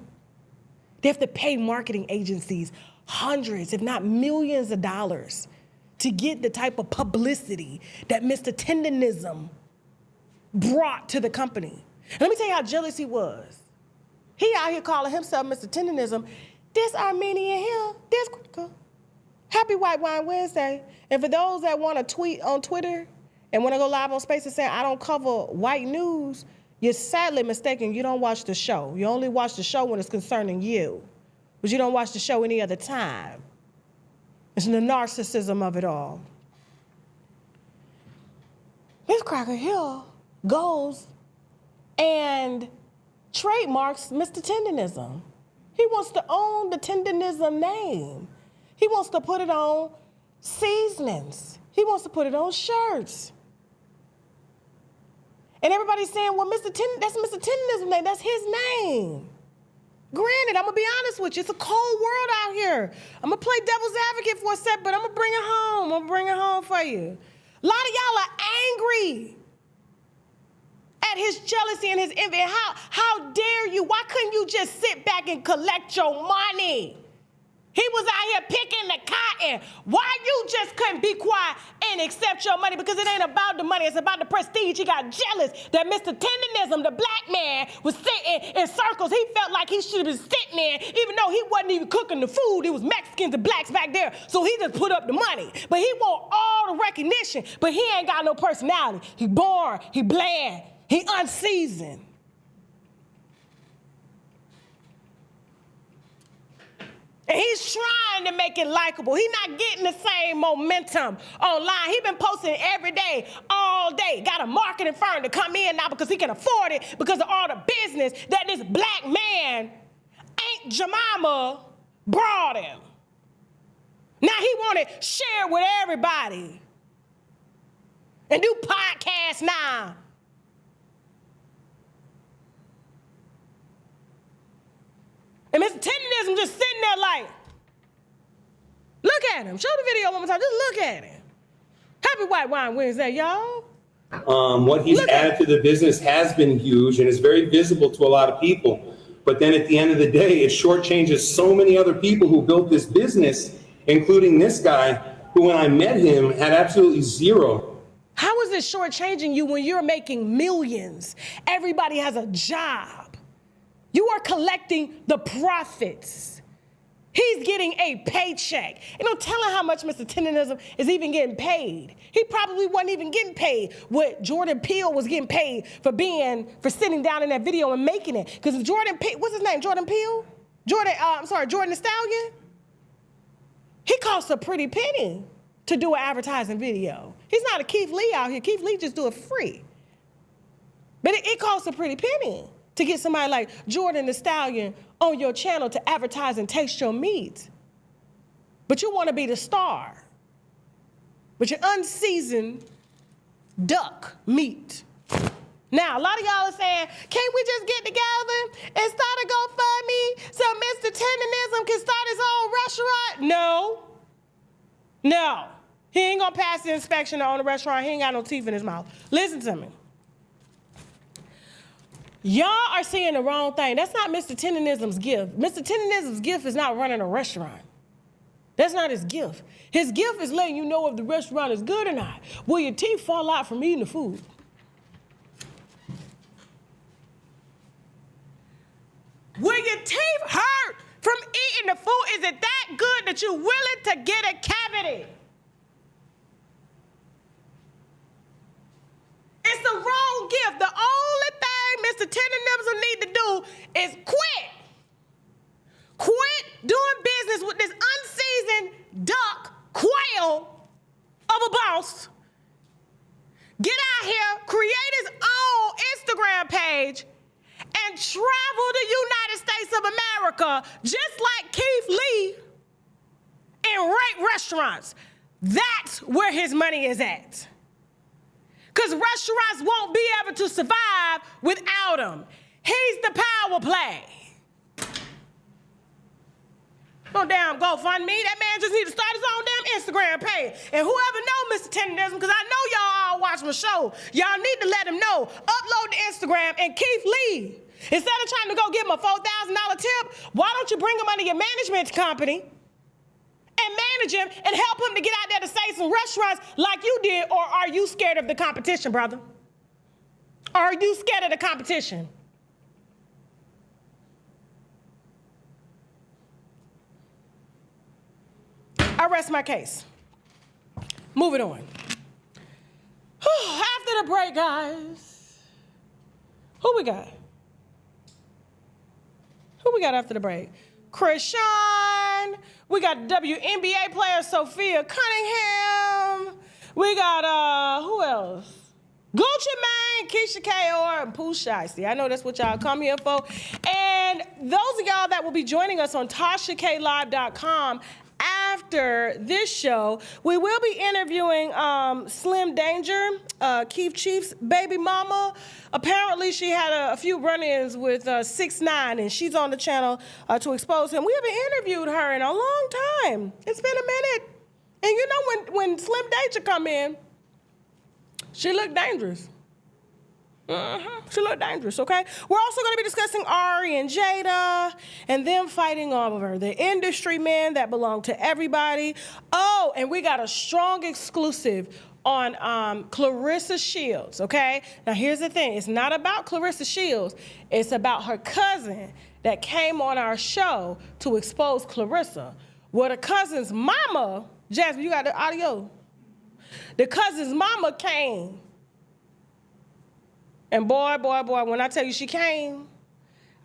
They have to pay marketing agencies hundreds, if not millions of dollars to get the type of publicity that Mr. Tendonism brought to the company. And let me tell you how jealous he was. He out here calling himself Mr. Tendonism. This Armenian here, this Happy White Wine Wednesday. And for those that want to tweet on Twitter and want to go live on Spaces saying I don't cover white news, you're sadly mistaken. You don't watch the show. You only watch the show when it's concerning you. But you don't watch the show any other time. It's the narcissism of it all. This cracker here goes and trademarks Mr. Tendonism. He wants to own the Tendonism name. He wants to put it on seasonings. He wants to put it on shirts. And everybody's saying, well, that's Mr. Tendonism name. That's his name. Granted, I'm going to be honest with you. It's a cold world out here. I'm going to play devil's advocate for a sec, but I'm going to bring it home. I'm going to bring it home for you. A lot of y'all are angry at his jealousy and his envy. How dare you? Why couldn't you just sit back and collect your money? He was out here picking the cotton. Why you just couldn't be quiet and accept your money? Because it ain't about the money. It's about the prestige. He got jealous that Mr. Tendonism, the black man, was sitting in circles. He felt like he should have been sitting there, even though he wasn't even cooking the food. It was Mexicans and blacks back there. So he just put up the money. But he want all the recognition. But he ain't got no personality. He boring. He bland. He unseasoned. And he's trying to make it likable. He's not getting the same momentum online. He's been posting every day, all day. Got a marketing firm to come in now because he can afford it because of all the business that this black man, Aunt Jemima, brought him. Now he want to share with everybody and do podcasts now. And Mr. Tendonism just sitting there like, look at him. Show the video one more time. Just look at him. Happy White Wine Wednesday, y'all. What he's added to the business has been huge and is very visible to a lot of people. But then at the end of the day, it shortchanges so many other people who built this business, including this guy, who when I met him had absolutely zero. How is it shortchanging you when you're making millions? Everybody has a job. You are collecting the profits. He's getting a paycheck. You know, telling how much Mr. Tendonism is even getting paid. He probably wasn't even getting paid what Jordan Peele was getting paid for sitting down in that video and making it. Because Jordan Peele, what's his name, Jordan Peele? Jordan the Stallion? He costs a pretty penny to do an advertising video. He's not a Keith Lee out here. Keith Lee just do it free. But it costs a pretty penny to get somebody like Jordan the Stallion on your channel to advertise and taste your meat. But you want to be the star. But you're unseasoned duck meat. Now, a lot of y'all are saying, can't we just get together and start a GoFundMe so Mr. Tendonism can start his own restaurant? No. He ain't gonna pass the inspection to own a restaurant. He ain't got no teeth in his mouth. Listen to me. Y'all are seeing the wrong thing. That's not Mr. Tendonism's gift. Mr. Tendonism's gift is not running a restaurant. That's not his gift. His gift is letting you know if the restaurant is good or not. Will your teeth fall out from eating the food? Will your teeth hurt from eating the food? Is it that good that you're willing to get a cavity? It's the wrong gift. The only thing Mr. Tenderism need to do is quit. Quit doing business with this unseasoned duck quail of a boss. Get out here, create his own Instagram page, and travel the United States of America just like Keith Lee and rate restaurants. That's where his money is at. Because restaurants won't be able to survive without him. He's the power play. No damn GoFundMe. That man just need to start his own damn Instagram page. And whoever know Mr. Tenderism, because I know y'all all watch my show, y'all need to let him know. Upload to Instagram and Keith Lee. Instead of trying to go give him a $4,000 tip, why don't you bring him under your management company and manage him and help him to get out there to say some restaurants like you did? Or are you scared of the competition, brother? Are you scared of the competition? I rest my case. Moving on. After the break, guys, who we got? Who we got after the break? Chrisean. We got WNBA player Sophia Cunningham. We got, who else? Gucci Mane, Tasha K, and Pooh Shiesty. I know that's what y'all come here for. And those of y'all that will be joining us on TashaKLive.com after this show, we will be interviewing Slim Danger, Keith Chief's baby mama. Apparently, she had a few run-ins with 6ix9ine, and she's on the channel to expose him. We haven't interviewed her in a long time. It's been a minute. And you know, when Slim Danger come in, she looked dangerous. She looked dangerous, okay? We're also going to be discussing Ari and Jada and them fighting over the industry men that belong to everybody. Oh, and we got a strong exclusive on Clarissa Shields, okay? Now, here's the thing. It's not about Clarissa Shields. It's about her cousin that came on our show to expose Clarissa. Well, the cousin's mama, Jasmine, you got the audio? The cousin's mama came. And boy, when I tell you she came,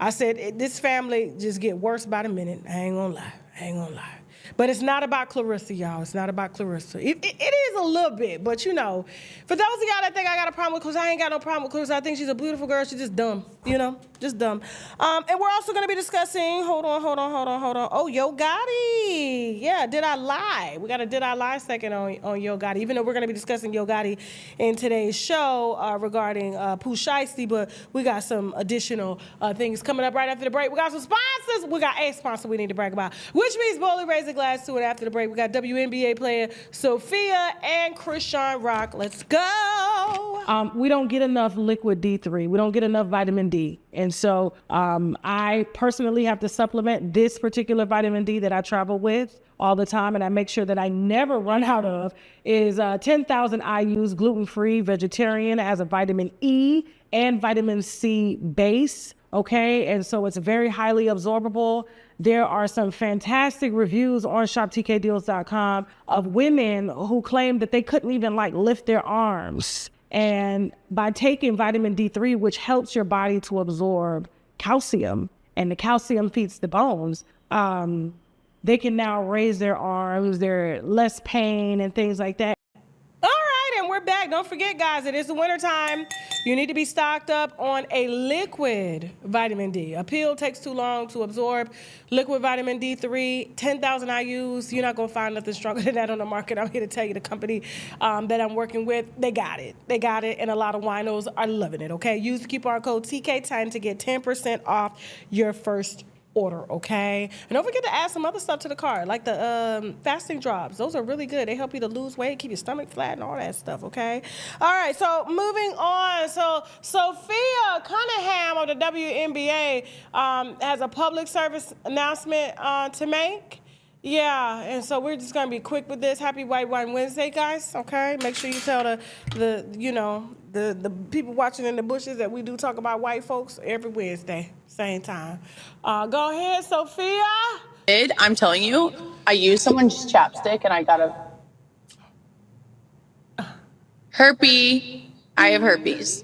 I said, this family just get worse by the minute. I ain't gonna lie. But it's not about Clarissa, y'all. It's not about Clarissa. It is a little bit, but you know, for those of y'all that think I got a problem with Clarissa, I ain't got no problem with Clarissa. I think she's a beautiful girl. She's just dumb, you know, just dumb. And we're also gonna be discussing, hold on. Oh, Yo Gotti. Yeah, Did I Lie? We got a Did I Lie second on Yo Gotti, even though we're gonna be discussing Yo Gotti in today's show regarding Pooh Shiesty, but we got some additional things coming up right after the break. We got some sponsors. We got a sponsor we need to brag about, which means boldly raise a glass to it after the break. We got WNBA player Sophia and Chrisean Rock. Let's go. We don't get enough liquid D3. We don't get enough vitamin D. And so I personally have to supplement this particular vitamin D that I travel with all the time, and I make sure that I never run out of, is 10,000 IUs, gluten-free, vegetarian, as a vitamin E and vitamin C base. Okay, and so it's very highly absorbable. There are some fantastic reviews on shoptkdeals.com of women who claim that they couldn't even lift their arms. And by taking vitamin D3, which helps your body to absorb calcium, and the calcium feeds the bones, they can now raise their arms, they're less pain and things like that. All right, and we're back. Don't forget, guys, it is the wintertime. You need to be stocked up on a liquid vitamin D. A pill takes too long to absorb. Liquid vitamin D3, 10,000 IUs. You're not going to find nothing stronger than that on the market. I'm here to tell you the company that I'm working with, they got it. They got it, and a lot of winos are loving it, okay? Use the coupon code TK10 to get 10% off your first order, okay? And don't forget to add some other stuff to the cart, like the fasting drops. Those are really good. They help you to lose weight, keep your stomach flat, and all that stuff, okay? All right, so moving on. So Sophia Cunningham of the WNBA has a public service announcement to make. Yeah, and so we're just gonna be quick with this. Happy White Wine Wednesday, guys. Okay, make sure you tell the people watching in the bushes that we do talk about white folks every Wednesday, same time. Go ahead, Sophia. I'm telling you, I used someone's chapstick and I got a herpes. I have herpes.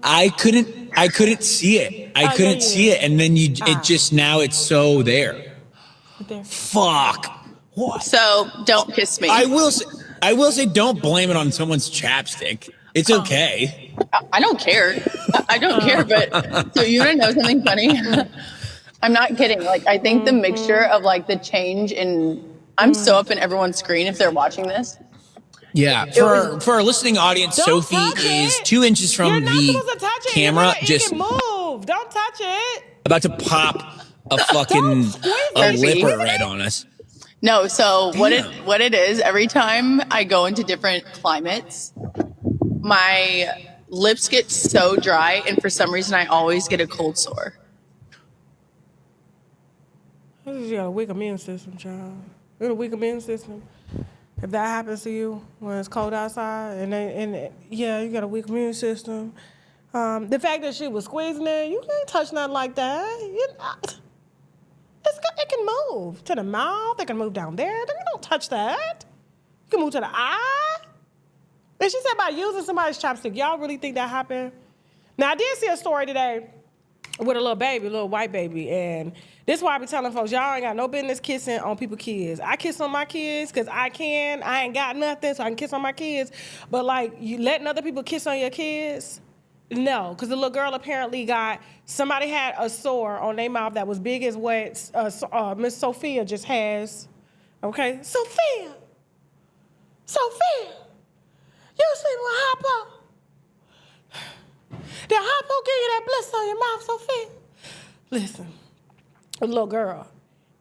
I couldn't see it. I couldn't see it, and then it just now it's so there. Fuck. What? So don't kiss me. I will say don't blame it on someone's chapstick. It's okay. I don't care. I don't care, but so you want to know something funny? I'm not kidding. Like, I think the mixture of like the change in, I'm so up in everyone's screen if they're watching this. Yeah, for our listening audience, Sophie is 2 inches from the camera, just move. Don't touch it. About to pop a fucking lipper right on us. No, so what it is, every time I go into different climates, my lips get so dry, and for some reason I always get a cold sore. You got a weak immune system, child. You got a weak immune system. If that happens to you when it's cold outside, and you got a weak immune system. The fact that she was squeezing it, you can't touch nothing like that. It can move to the mouth. It can move down there. You don't touch that. You can move to the eye. And she said about using somebody's chopstick. Y'all really think that happened? Now, I did see a story today with a little white baby, and this is why I be telling folks, y'all ain't got no business kissing on people's kids. I kiss on my kids because I can. I ain't got nothing, so I can kiss on my kids. But, like, you letting other people kiss on your kids? No, because the little girl apparently somebody had a sore on their mouth that was big as what Miss Sophia just has. Okay? Sophia! You seen what Hoppo? Did Hoppo give you that blister on your mouth, Sophia? Listen, a little girl,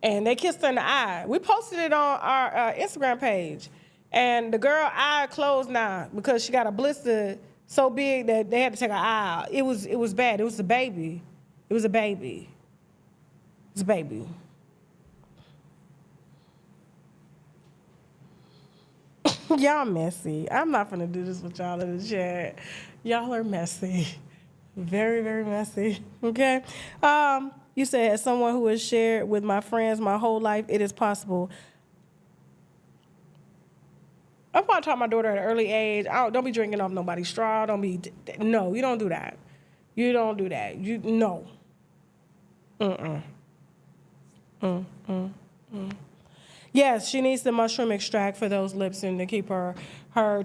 and they kissed her in the eye. We posted it on our Instagram page, and the girl eye closed now because she got a blister so big that they had to take her eye out. It was bad. It was a baby. It's a baby. Y'all messy. I'm not gonna do this with y'all in the chat. Y'all are messy. Very, very messy. Okay? You said, as someone who has shared with my friends my whole life, it is possible. I'm probably taught my daughter at an early age, don't be drinking off nobody's straw. No, you don't do that. You don't do that. No. Yes, she needs the mushroom extract for those lips and to keep her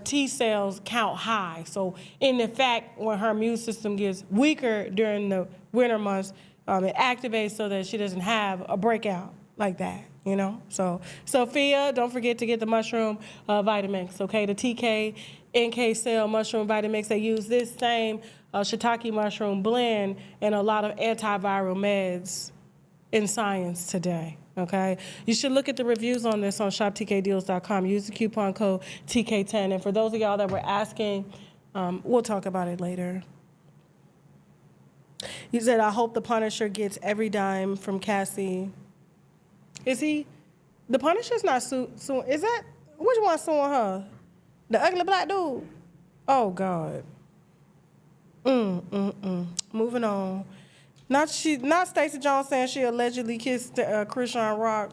T cells count high. So in fact, when her immune system gets weaker during the winter months, it activates so that she doesn't have a breakout like that, you know? So Sophia, don't forget to get the mushroom Vitamix, okay? The TK NK cell mushroom Vitamix, they use this same shiitake mushroom blend in a lot of antiviral meds in science today. Okay, you should look at the reviews on this on shoptkdeals.com. Use the coupon code TK10. And for those of y'all that were asking, we'll talk about it later. You said, I hope the Punisher gets every dime from Cassie. Is he? The Punisher's not suing. Is that? Which one's suing her? The ugly black dude? Oh, God. Moving on. Not Stacey Jones saying she allegedly kissed Chrisean Rock.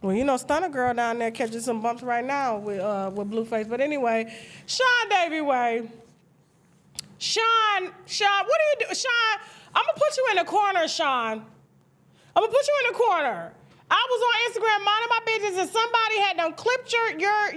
Well, you know, Stunner Girl down there catching some bumps right now with Blueface. But anyway, Shawn Davey Way. Shawn, what do you do? Shawn, I'm going to put you in the corner, Shawn. I'm going to put you in the corner. I was on Instagram minding my business and somebody had done clipped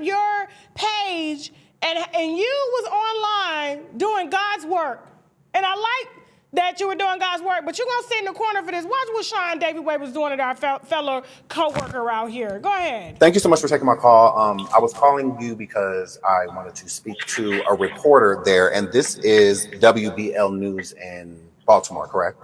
your page and you was online doing God's work. And I like that you were doing God's work, but you're going to sit in the corner for this. Watch what Shawn and Davey was doing to our fellow co-worker out here. Go ahead. Thank you so much for taking my call. I was calling you because I wanted to speak to a reporter there, and this is WBL News in Baltimore, correct?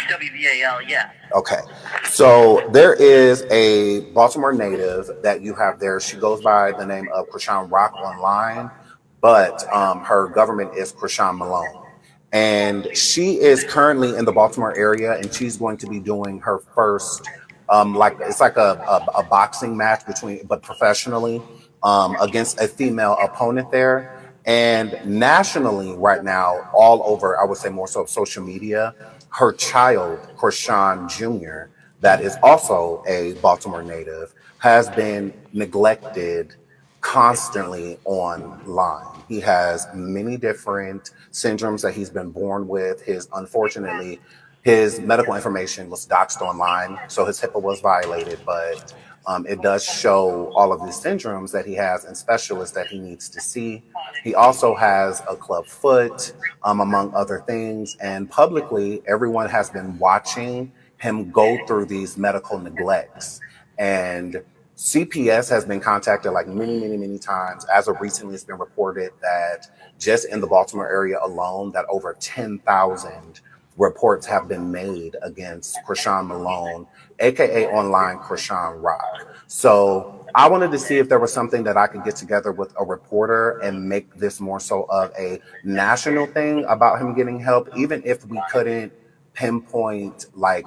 WBAL, yeah. Okay. So there is a Baltimore native that you have there. She goes by the name of Chrisean Rock online, but her government is Chrisean Malone. And she is currently in the Baltimore area, and she's going to be doing her first, it's like a boxing match but professionally, against a female opponent there. And nationally right now, all over, I would say more so social media, her child, Chrisean Jr., that is also a Baltimore native, has been neglected constantly online. He has many different syndromes that he's been born with. Unfortunately, his medical information was doxed online, so his HIPAA was violated, but it does show all of these syndromes that he has and specialists that he needs to see. He also has a club foot, among other things. And publicly, everyone has been watching him go through these medical neglects. And CPS has been contacted like many times. As of recently, it's been reported that just in the Baltimore area alone, that over 10,000 reports have been made against Chrisean Malone, aka online Chrisean Rock. So I wanted to see if there was something that I could get together with a reporter and make this more so of a national thing about him getting help, even if we couldn't pinpoint like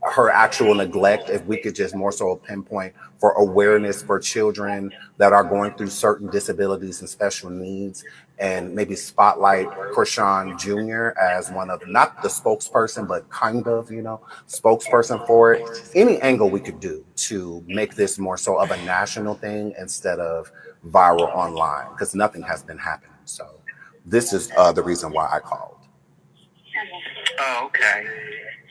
her actual neglect, if we could just more so pinpoint for awareness for children that are going through certain disabilities and special needs, and maybe spotlight Chrisean Jr. as one of, not the spokesperson, but kind of, spokesperson for it. Any angle we could do to make this more so of a national thing instead of viral online, because nothing has been happening. So this is the reason why I called. Oh, okay.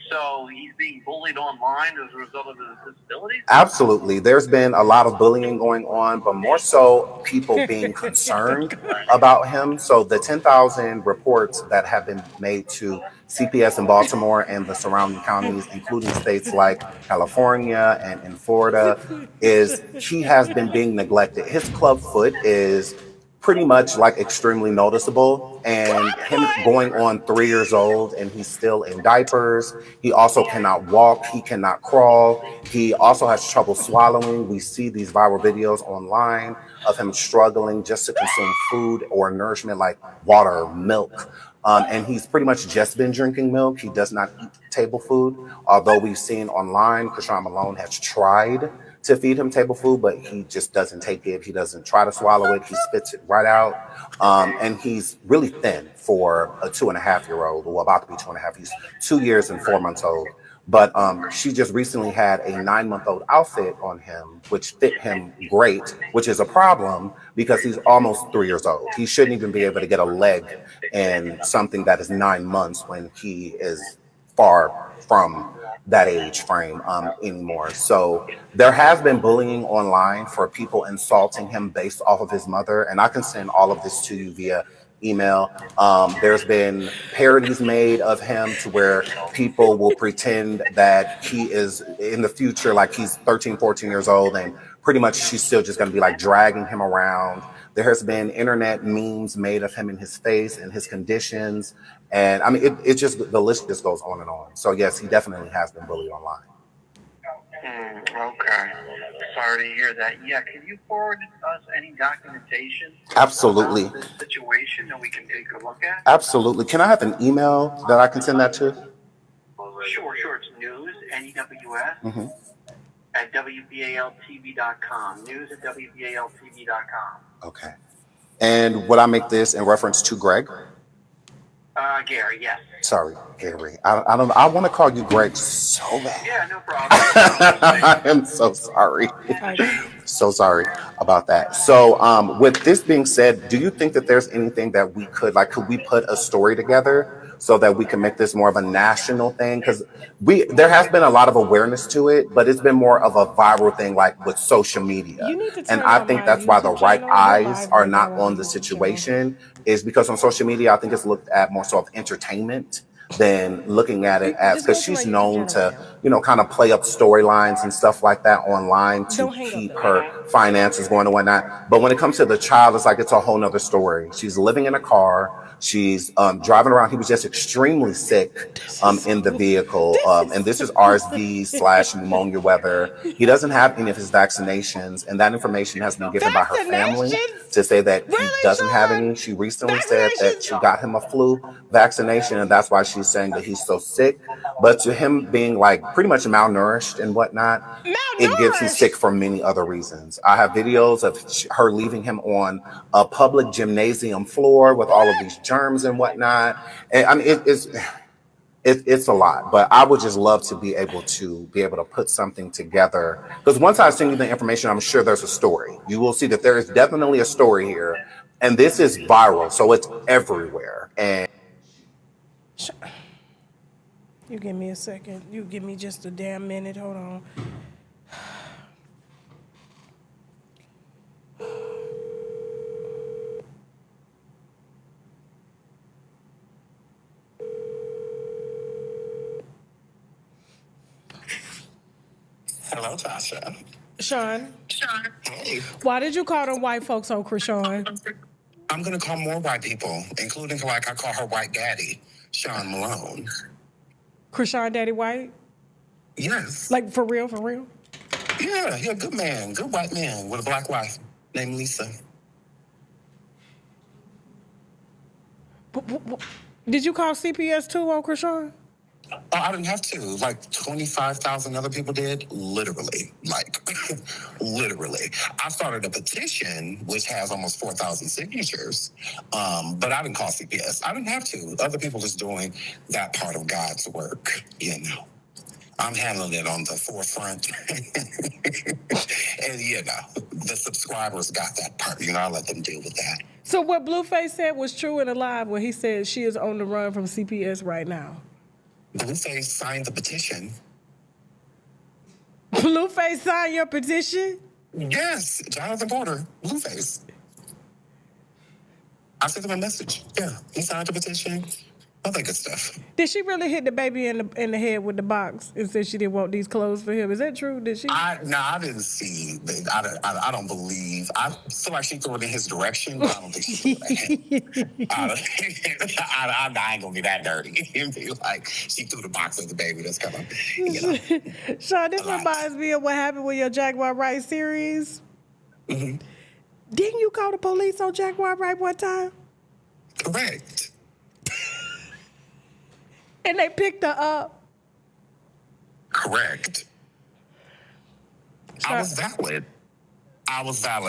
So he's being bullied online as a result of his disabilities? Absolutely. There's been a lot of bullying going on, but more so people being concerned about him. So the 10,000 reports that have been made to CPS in Baltimore and the surrounding counties, including states like California and in Florida, is he has been being neglected. His club foot is pretty much like extremely noticeable, and him going on 3 years old and he's still in diapers. He also cannot walk, he cannot crawl, he also has trouble swallowing. We see these viral videos online of him struggling just to consume food or nourishment like water, milk. And he's pretty much just been drinking milk. He does not eat table food, although we've seen online Chrisean Malone has tried to feed him table food, but he just doesn't take it. He doesn't try to swallow it. He spits it right out. And he's really thin for a 2.5-year-old, well, about to be 2.5. He's 2 years and 4 months old. But she just recently had a 9-month-old outfit on him, which fit him great, which is a problem because he's almost 3 years old. He shouldn't even be able to get a leg in something that is 9 months when he is far from that age frame anymore. So there has been bullying online for people insulting him based off of his mother, and I can send all of this to you via email. There's been parodies made of him to where people will pretend that he is in the future, like he's 13, 14 years old, and pretty much she's still just going to be like dragging him around. There has been internet memes made of him and his face and his conditions. And I mean, it just, the list just goes on and on. So yes, he definitely has been bullied online. Okay. Sorry to hear that. Yeah, can you forward us any documentation? Absolutely. About this situation that we can take a look at? Absolutely. Can I have an email that I can send that to? Sure. It's news, N-E-W-S, at WBALTV.com. News at WBALTV.com. Okay. And would I make this in reference to Greg? Gary, yes. Sorry, Gary. I want to call you Greg so bad. Yeah, no problem. I am so sorry. So sorry about that. So with this being said, do you think that there's anything that we could we put a story together so that we can make this more of a national thing. Because there has been a lot of awareness to it, but it's been more of a viral thing, like with social media. And I think that's why the right eyes are not on the situation, is because on social media, I think it's looked at more so of entertainment than looking at it as, because she's known to, kind of play up storylines and stuff like that online to keep her finances going and whatnot. But when it comes to the child, it's like it's a whole nother story. She's living in a car. She's driving around. He was just extremely sick in the vehicle. And this is RSV/pneumonia weather. He doesn't have any of his vaccinations, and that information has been given by her family to say that he doesn't have any. She recently said that she got him a flu vaccination, and that's why she's saying that he's so sick. But to him being like pretty much malnourished and whatnot, it gives him sick for many other reasons. I have videos of her leaving him on a public gymnasium floor with all of these germs and whatnot. And I mean, it's a lot, but I would just love to be able to put something together. Because once I send you the information, I'm sure there's a story. You will see that there is definitely a story here, and this is viral, so it's everywhere. And you give me a second. You give me just a damn minute. Hold on. Hello, Tasha. Shawn. Hey. Why did you call them white folks on Chrisean? I'm going to call more white people, including, like, I call her white daddy, Shawn Malone. Chrisean Daddy White? Yes. Like, for real, for real? Yeah, he's a good man, good white man with a black wife named Lisa. Did you call CPS too on Chrisean? Oh, I didn't have to. Like 25,000 other people did. Literally. Like, literally. I started a petition, which has almost 4,000 signatures. But I didn't call CPS. I didn't have to. Other people just doing that part of God's work, I'm handling it on the forefront. And, the subscribers got that part. I let them deal with that. So what Blueface said was true and alive when he said she is on the run from CPS right now. Blueface signed the petition. Blueface signed your petition? Yes, Jonathan Porter, Blueface. I sent him a message. Yeah, he signed the petition. All that good stuff. Did she really hit the baby in the head with the box and said she didn't want these clothes for him? Is that true? Did she? I didn't see. I don't believe. I feel like she threw it in his direction, but I don't think she threw it at him. I ain't gonna be that dirty. Be like, she threw the box at the baby. That's kind of, Shawn, this reminds me of what happened with your Jaguar Wright series. Mm-hmm. Didn't you call the police on Jaguar Wright one time? Correct. And they picked her up. Correct. I was valid.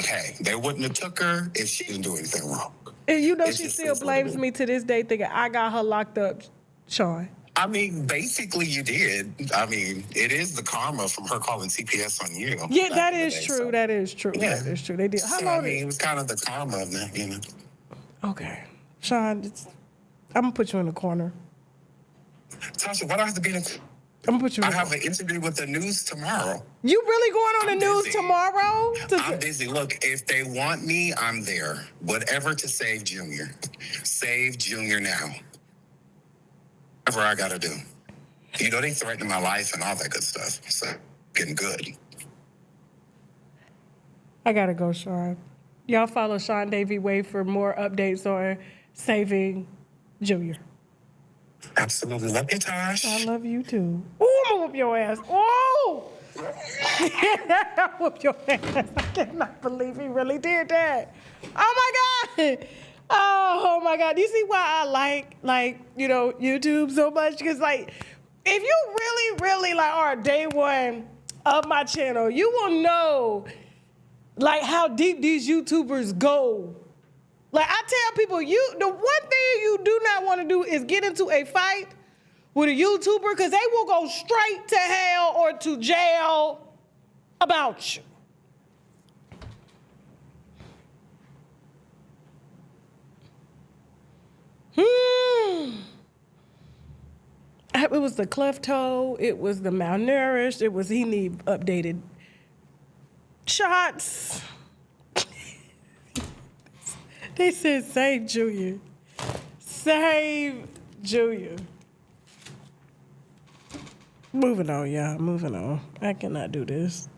Hey, they wouldn't have took her if she didn't do anything wrong. And she still blames me to this day thinking I got her locked up, Shawn. I mean, basically you did. I mean, it is the karma from her calling CPS on you. Yeah, that is true. So. That is true. Yeah. That is true. They did. How so, long it was kind of the karma of that, Okay. Shawn, I'm going to put you in the corner. Tasha, why do I have to be in a... I'm gonna put you in I have an interview with the news tomorrow. You really going on the news tomorrow? I'm busy. Look, if they want me, I'm there. Whatever to save Junior. Save Junior now. Whatever I gotta do. They threaten my life and all that good stuff. So, getting good. I gotta go, Shawn. Y'all follow Shawn Davey Way for more updates on saving Junior. Absolutely. Love you, Tosh. I love you too. Oh, I'm gonna whoop your ass. Oh! Whoop your ass. I cannot believe he really did that. Oh my God. Oh my God. You see why I like YouTube so much? Because if you really are day one of my channel, you will know how deep these YouTubers go. I tell people, the one thing you do not want to do is get into a fight with a YouTuber because they will go straight to hell or to jail about you. was the cleft toe. It was the malnourished. It was he need updated shots. They said save Junior. Save Junior. Moving on, y'all. Moving on. I cannot do this.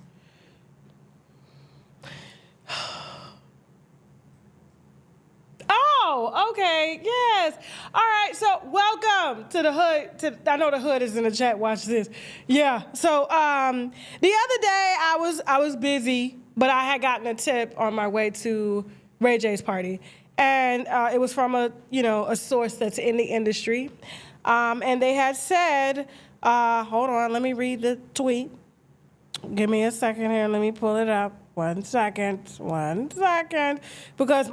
Oh, okay. Yes. All right. So welcome to the hood. I know the hood is in the chat. Watch this. Yeah. So the other day I was busy, but I had gotten a tip on my way to Ray J's party. And it was from a source that's in the industry. And they had said, hold on, let me read the tweet. Give me a second here. Let me pull it up. 1 second. Because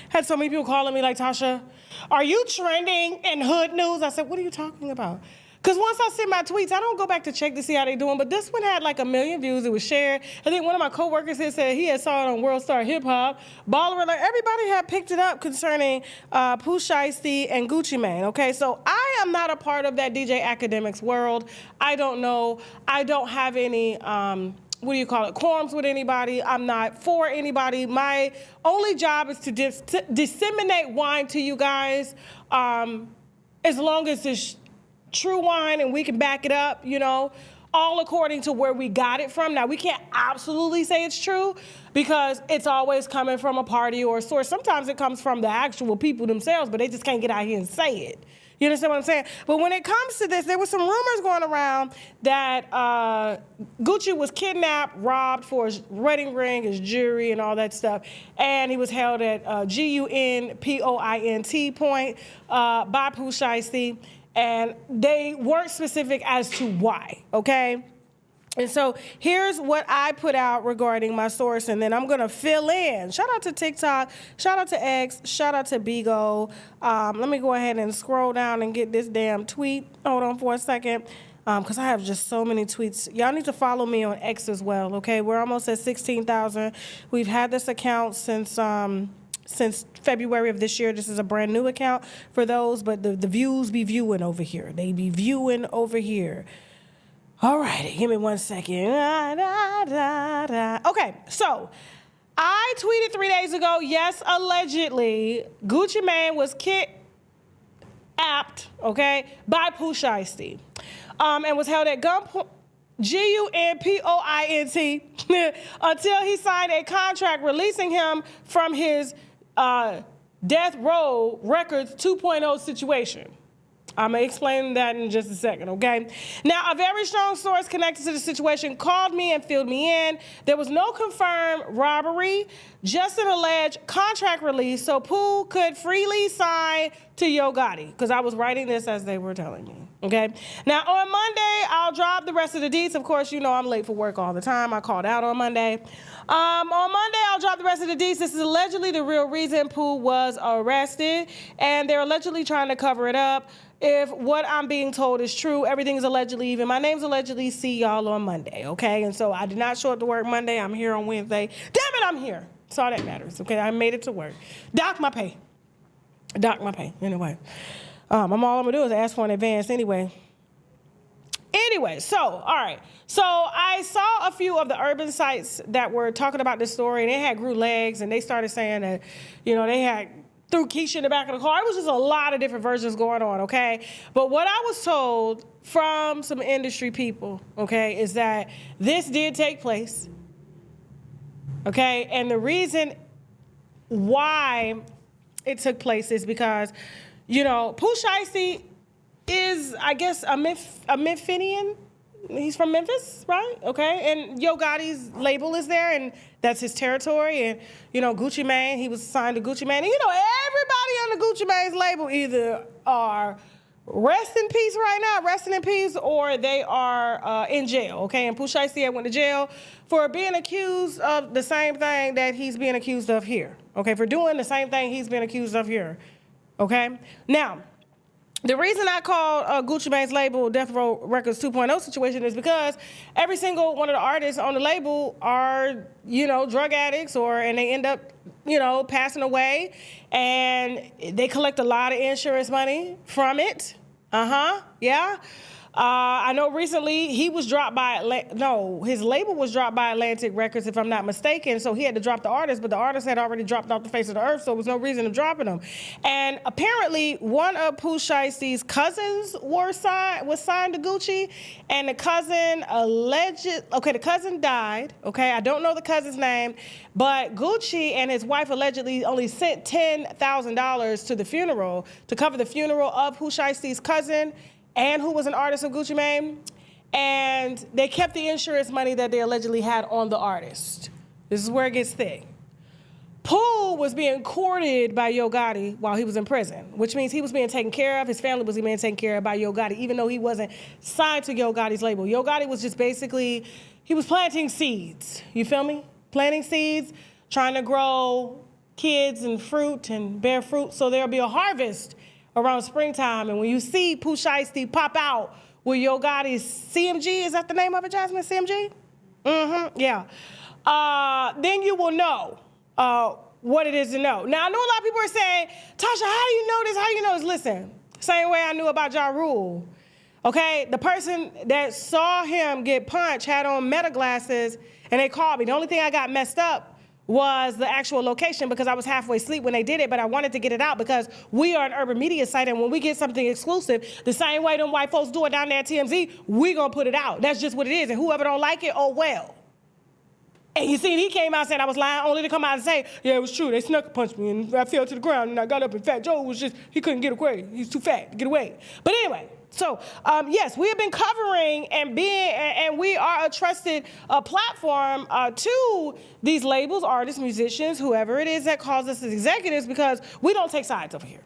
had so many people calling me like, Tasha, are you trending in hood news? I said, what are you talking about? Because once I see my tweets, I don't go back to check to see how they're doing. But this one had like 1 million views. It was shared. I think one of my coworkers had said he had saw it on World Star Hip Hop. Baller Alert. Everybody had picked it up concerning Pooh Shiesty and Gucci Mane. Okay, so I am not a part of that DJ Academics world. I don't know. I don't have any quorums with anybody. I'm not for anybody. My only job is to disseminate wine to you guys, as long as it's true wine and we can back it up, all according to where we got it from. Now, we can't absolutely say it's true because it's always coming from a party or a source. Sometimes it comes from the actual people themselves, but they just can't get out here and say it. You understand what I'm saying? But when it comes to this, there were some rumors going around that Gucci was kidnapped, robbed for his wedding ring, his jewelry, and all that stuff. And he was held at GUNPOINT point by Pooh Shiesty. And they weren't specific as to why, okay? And so here's what I put out regarding my source, and then I'm gonna fill in. Shout out to TikTok, shout out to X, shout out to Bigo. Let me go ahead and scroll down and get this damn tweet. Hold on for a second, because I have just so many tweets. Y'all need to follow me on X as well, okay? We're almost at 16,000. We've had this account since February of this year. This is a brand new account for those, but the views be viewing over here. They be viewing over here. All right, give me 1 second. Okay, so I tweeted 3 days ago, yes, allegedly, Gucci Mane was kidnapped, okay, by Pooh Shiesty, and was held at gunpoint, GUNPOINT, until he signed a contract releasing him from his Death Row Records 2.0 situation. I'm going to explain that in just a second, okay? Now, a very strong source connected to the situation called me and filled me in. There was no confirmed robbery, just an alleged contract release so Pooh could freely sign to Yo Gotti, because I was writing this as they were telling me, okay? Now, on Monday, I'll drop the rest of the deets. Of course, I'm late for work all the time. I called out on Monday. On Monday, I'll drop the rest of the deets. This is allegedly the real reason Pooh was arrested, and they're allegedly trying to cover it up. If what I'm being told is true, everything is allegedly even. My name's allegedly. See y'all on Monday, okay? And so I did not show up to work Monday. I'm here on Wednesday. Damn it, I'm here. That's all that matters, okay? I made it to work. Dock my pay. Anyway, all I'm gonna do is ask for an advance anyway. So, all right. So I saw a few of the urban sites that were talking about this story, and they had grew legs, and they started saying that, they had threw Keisha in the back of the car. It was just a lot of different versions going on, okay? But what I was told from some industry people, okay, is that this did take place, okay? And the reason why it took place is because, Pooh Shiesty is, I guess, a Memphian. He's from Memphis, right? Okay, and Yo Gotti's label is there, and that's his territory. And Gucci Mane, he was signed to Gucci Mane. And everybody on the Gucci Mane's label either are rest in peace right now, resting in peace, or they are in jail. Okay, and Pooh Shiesty went to jail for being accused of the same thing that he's being accused of here. Okay, for doing the same thing he's been accused of here. Okay, now. The reason I call Gucci Mane's label Death Row Records 2.0 situation is because every single one of the artists on the label are, drug addicts and they end up, passing away, and they collect a lot of insurance money from it. Yeah. I know recently he was dropped by, his label was dropped by Atlantic Records, if I'm not mistaken. So he had to drop the artist, but the artist had already dropped off the face of the earth, so there was no reason of dropping him. And apparently, one of Pooh Shiesty's cousins was signed to Gucci, and the cousin the cousin died. Okay, I don't know the cousin's name, but Gucci and his wife allegedly only sent $10,000 to the funeral to cover the funeral of Pooh Shiesty's cousin, and who was an artist of Gucci Mane, and they kept the insurance money that they allegedly had on the artist. This is where it gets thick. Pooh was being courted by Yo Gotti while he was in prison, which means he was being taken care of, his family was being taken care of by Yo Gotti, even though he wasn't signed to Yo Gotti's label. Yo Gotti was just basically, he was planting seeds, you feel me? Planting seeds, trying to grow kids and fruit and bear fruit so there'll be a harvest around springtime. And when you see Pooh Shiesty pop out with Yo Gotti's CMG, is that the name of it, Jasmine? CMG? Yeah. Then you will know what it is to know. Now, I know a lot of people are saying, Tasha, how do you know this? How do you know this? Listen, same way I knew about Ja Rule. Okay, the person that saw him get punched had on Meta glasses, and they called me. The only thing I got messed up was the actual location because I was halfway asleep when they did it, but I wanted to get it out because we are an urban media site, and when we get something exclusive, the same way them white folks do it down there at TMZ, we gonna put it out. That's just what it is, and whoever don't like it, oh well. And you see, he came out saying I was lying, only to come out and say, yeah, it was true, they snuck punched me, and I fell to the ground, and I got up, and Fat Joe was just, he couldn't get away, he's too fat to get away. But anyway, so, yes, we have been covering and we are a trusted platform to these labels, artists, musicians, whoever it is that calls us as executives, because we don't take sides over here.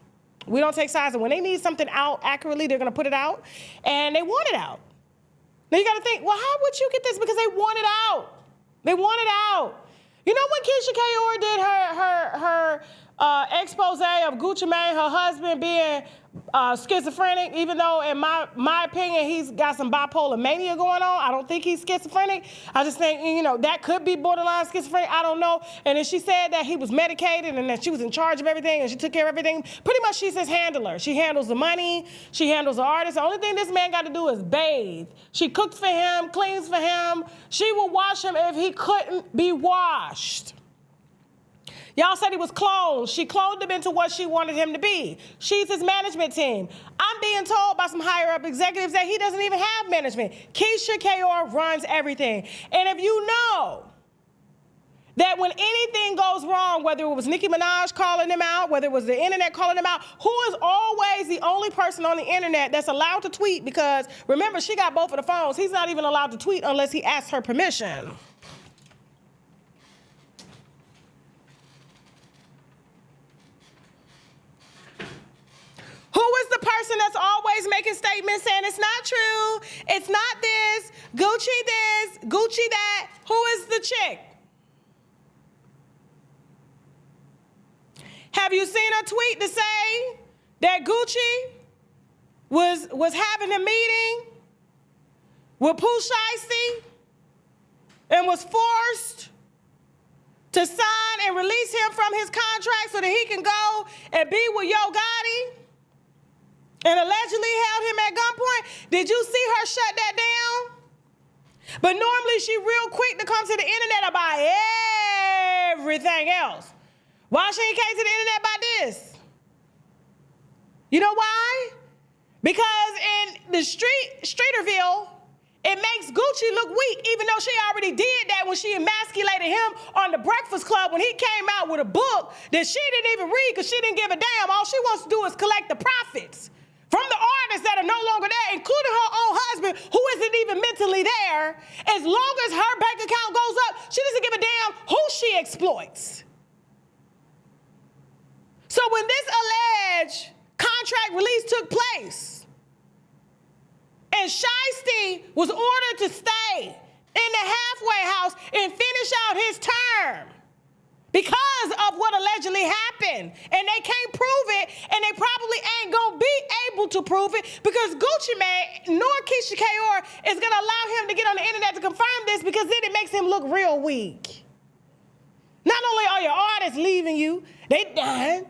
We don't take sides, and when they need something out accurately, they're gonna put it out, and they want it out. Now you gotta think, well, how would you get this? Because they want it out. They want it out. You know when Tasha K did her expose of Gucci Mane, her husband being schizophrenic, even though in my opinion, he's got some bipolar mania going on. I don't think he's schizophrenic. I just think, you know, that could be borderline schizophrenic. I don't know. And then she said that he was medicated and that she was in charge of everything and she took care of everything. Pretty much she's his handler. She handles the money. She handles the artist. The only thing this man got to do is bathe. She cooks for him, cleans for him. She will wash him if he couldn't be washed. Y'all said he was cloned. She cloned him into what she wanted him to be. She's his management team. I'm being told by some higher up executives that he doesn't even have management. Tasha K runs everything. And if you know that when anything goes wrong, whether it was Nicki Minaj calling him out, whether it was the internet calling him out, who is always the only person on the internet that's allowed to tweet? Because remember, she got both of the phones. He's not even allowed to tweet unless he asks her permission. Who is the person that's always making statements saying it's not true, it's not this, Gucci that? Who is the chick? Have you seen a tweet to say that Gucci was having a meeting with Pooh Shiesty and was forced to sign and release him from his contract so that he can go and be with Yo Gotti? And allegedly held him at gunpoint? Did you see her shut that down? But normally she real quick to come to the internet about everything else. Why she ain't came to the internet about this? You know why? Because in the Streeterville, it makes Gucci look weak, even though she already did that when she emasculated him on the Breakfast Club when he came out with a book that she didn't even read because she didn't give a damn. All she wants to do is collect the profits from the artists that are no longer there, including her own husband, who isn't even mentally there. As long as her bank account goes up, she doesn't give a damn who she exploits. So when this alleged contract release took place, and Shisty was ordered to stay in the halfway house and finish out his term because of what allegedly happened, and they can't prove it, and they probably ain't gonna be able to prove it because Gucci Mane nor Tasha K is gonna allow him to get on the internet to confirm this, because then it makes him look real weak. Not only are your artists leaving you, they dying.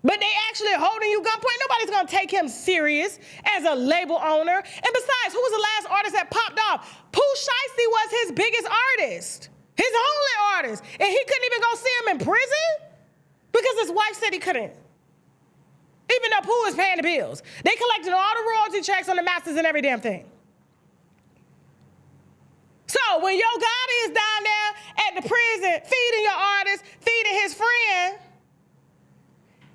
But they actually holding you gunpoint. Nobody's gonna take him serious as a label owner. And besides, who was the last artist that popped off? Pooh Shiesty was his biggest artist, his only artist. And he couldn't even go see him in prison because his wife said he couldn't. Even though Pooh is paying the bills. They collected all the royalty checks on the masters and every damn thing. So when Yo Gotti is down there at the prison feeding your artist, feeding his friend,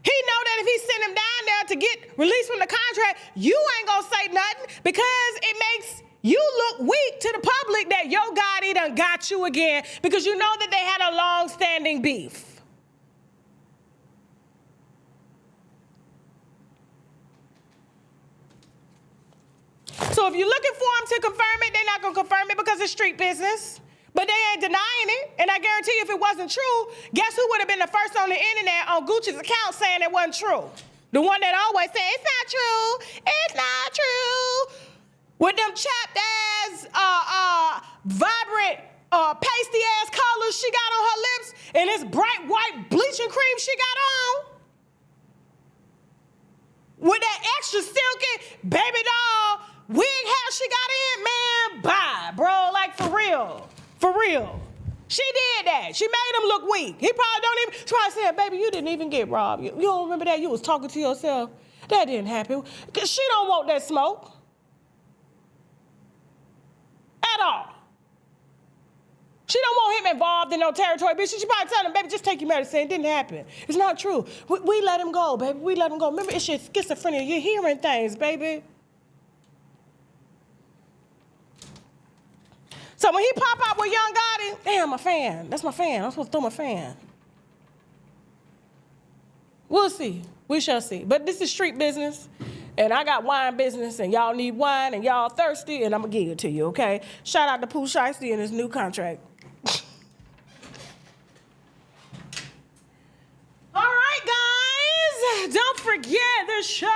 he know that if he send him down there to get released from the contract, you ain't gonna say nothing because it makes you look weak to the public that Yo Gotti done got you again because you know that they had a long-standing beef. So if you're looking for them to confirm it, they're not gonna confirm it because it's street business. But they ain't denying it. And I guarantee you if it wasn't true, guess who would have been the first on the internet on Gucci's account saying it wasn't true? The one that always said, it's not true, it's not true. With them chapped ass, vibrant, pasty ass colors she got on her lips and this bright white bleaching cream she got on. With that extra silky baby doll wig hair she got in, man, bye, bro, like for real. For real. She did that. She made him look weak. He probably don't even, she probably said, baby, you didn't even get robbed. You don't remember that? You was talking to yourself. That didn't happen. Because she don't want that smoke. At all. She don't want him involved in no territory, bitch. She probably tell him, baby, just take your medicine. It didn't happen. It's not true. We let him go, baby. We let him go. Remember, it's your schizophrenia. You're hearing things, baby. So when he pop out with Young Gotti, damn, my fan. That's my fan. I'm supposed to throw my fan. We'll see. We shall see. But this is street business, and I got wine business, and y'all need wine, and y'all thirsty, and I'm going to give it to you, okay? Shout out to Pooh Shiesty and his new contract. All right, guys. Don't forget the show.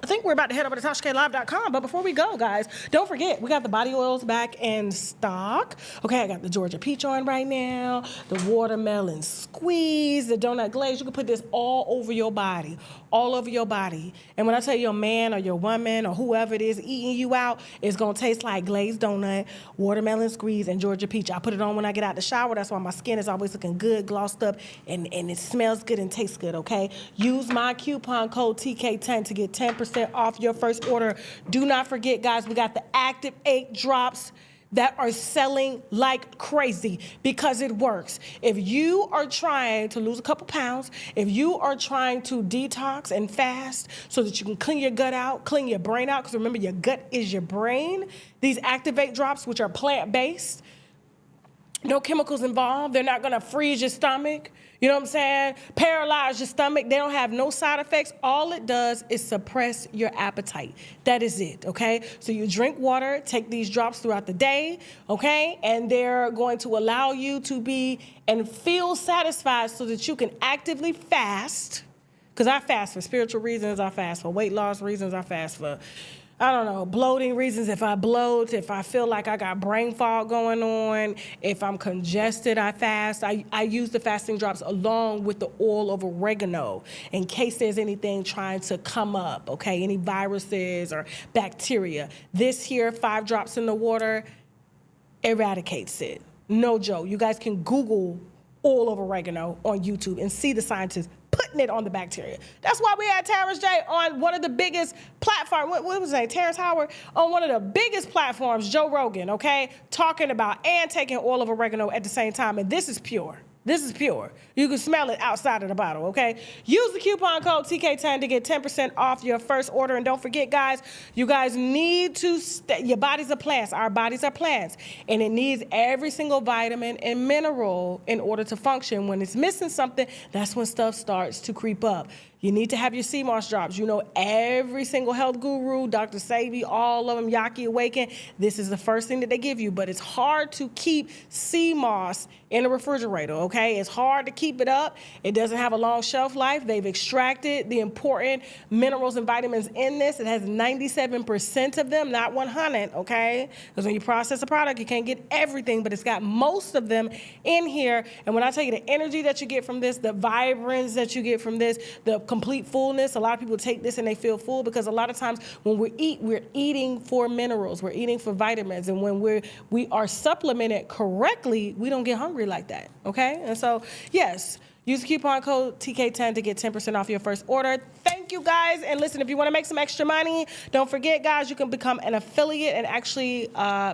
I think we're about to head over to TashaKLive.com, but before we go, guys, don't forget, we got the body oils back in stock. Okay, I got the Georgia peach on right now, the watermelon squeeze, the donut glaze. You can put this all over your body, all over your body. And when I tell your man or your woman or whoever it is eating you out, it's gonna taste like glazed donut, watermelon squeeze, and Georgia peach. I put it on when I get out the shower. That's why my skin is always looking good, glossed up, and it smells good and tastes good, okay? Use my coupon code TK10 to get 10% off your first order. Do not forget, guys, we got the Active 8 drops that are selling like crazy because it works. If you are trying to lose a couple pounds, if you are trying to detox and fast so that you can clean your gut out, clean your brain out, because remember, your gut is your brain, these Active 8 drops, which are plant-based, no chemicals involved. They're not gonna freeze your stomach. You know what I'm saying? Paralyze your stomach. They don't have no side effects. All it does is suppress your appetite. That is it, okay? So you drink water, take these drops throughout the day, okay? And they're going to allow you to be and feel satisfied so that you can actively fast. Because I fast for spiritual reasons. I fast for weight loss reasons. I fast for, I don't know, bloating reasons. If I bloat, if I feel like I got brain fog going on, if I'm congested, I fast. I use the fasting drops along with the oil of oregano in case there's anything trying to come up, okay? Any viruses or bacteria. This here, 5 drops in the water, eradicates it. No joke. You guys can Google oil of oregano on YouTube and see the scientists putting it on the bacteria. That's why we had Terrence J on one of the biggest platforms, what was his name, Terrence Howard, on one of the biggest platforms, Joe Rogan, okay, talking about and taking oil of oregano at the same time, and this is pure. This is pure. You can smell it outside of the bottle, okay? Use the coupon code TK10 to get 10% off your first order. And don't forget, guys, you guys need to, your bodies are plants. Our bodies are plants. And it needs every single vitamin and mineral in order to function. When it's missing something, that's when stuff starts to creep up. You need to have your sea moss drops. You know, every single health guru, Dr. Savvy, all of them, Yaki Awaken, this is the first thing that they give you. But it's hard to keep sea moss in a refrigerator, okay? It's hard to keep it up. It doesn't have a long shelf life. They've extracted the important minerals and vitamins in this. It has 97% of them, not 100, okay? Because when you process a product, you can't get everything, but it's got most of them in here. And when I tell you the energy that you get from this, the vibrance that you get from this, the complete fullness, a lot of people take this and they feel full because a lot of times when we're eating for minerals, we're eating for vitamins, and when we are supplemented correctly, we don't get hungry like that, okay? And so, yes, use the coupon code TK10 to get 10% off your first order. Thank you, guys. And listen, if you want to make some extra money, don't forget, guys, you can become an affiliate and actually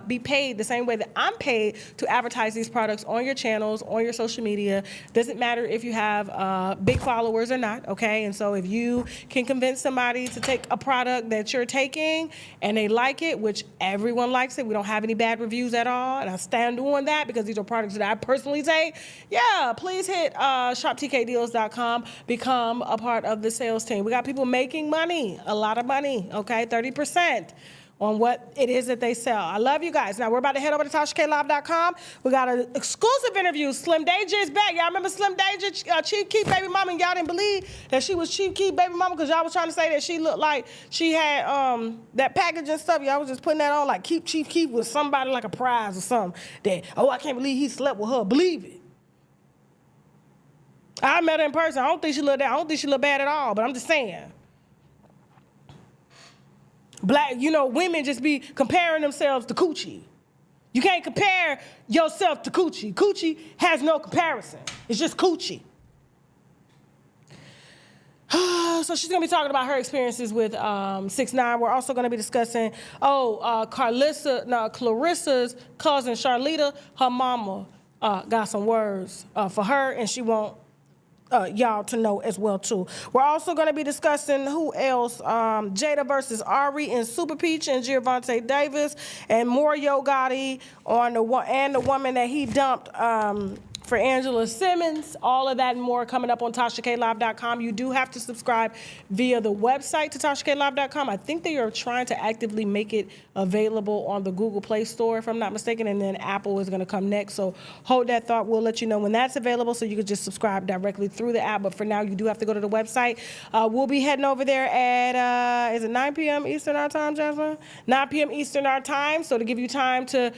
be paid the same way that I'm paid to advertise these products on your channels, on your social media. Doesn't matter if you have big followers or not, okay? And so if you can convince somebody to take a product that you're taking and they like it, which everyone likes it, we don't have any bad reviews at all, and I stand on that because these are products that I personally take, yeah, please hit shoptkdeals.com, become a part of the sales team. We got people making money, a lot of money, okay, 30% on what it is that they sell. I love you guys. Now, we're about to head over to TashaKLive.com. We got an exclusive interview. Slim Deja is back. Y'all remember Slim Deja, Chief Keef baby mama, and y'all didn't believe that she was Chief Keef baby mama because y'all was trying to say that she looked like she had that package and stuff. Y'all was just putting that on like Chief Keef with somebody like a prize or something. That, oh, I can't believe he slept with her. Believe it. I met her in person. I don't think she looked that. I don't think she looked bad at all, but I'm just saying. Black, you know, women just be comparing themselves to coochie. You can't compare yourself to coochie. Coochie has no comparison. It's just coochie. So she's going to be talking about her experiences with 6ix9ine. We're also going to be discussing, Clarissa's cousin, Charlita, her mama got some words for her, and she won't y'all to know as well too. We're also going to be discussing who else, Jada versus Ari and Super Peach and Gervonta Davis, and more Yo Gotti on the woman that he dumped for Angela Simmons. All of that and more coming up on TashaKLive.com. You do have to subscribe via the website to TashaKLive.com. I think they are trying to actively make it available on the Google Play Store, if I'm not mistaken, and then Apple is going to come next. So hold that thought. We'll let you know when that's available so you can just subscribe directly through the app. But for now, you do have to go to the website. We'll be heading over there at, is it 9 p.m. Eastern our time, Jasmine? 9 p.m. Eastern our time. So to give you time to,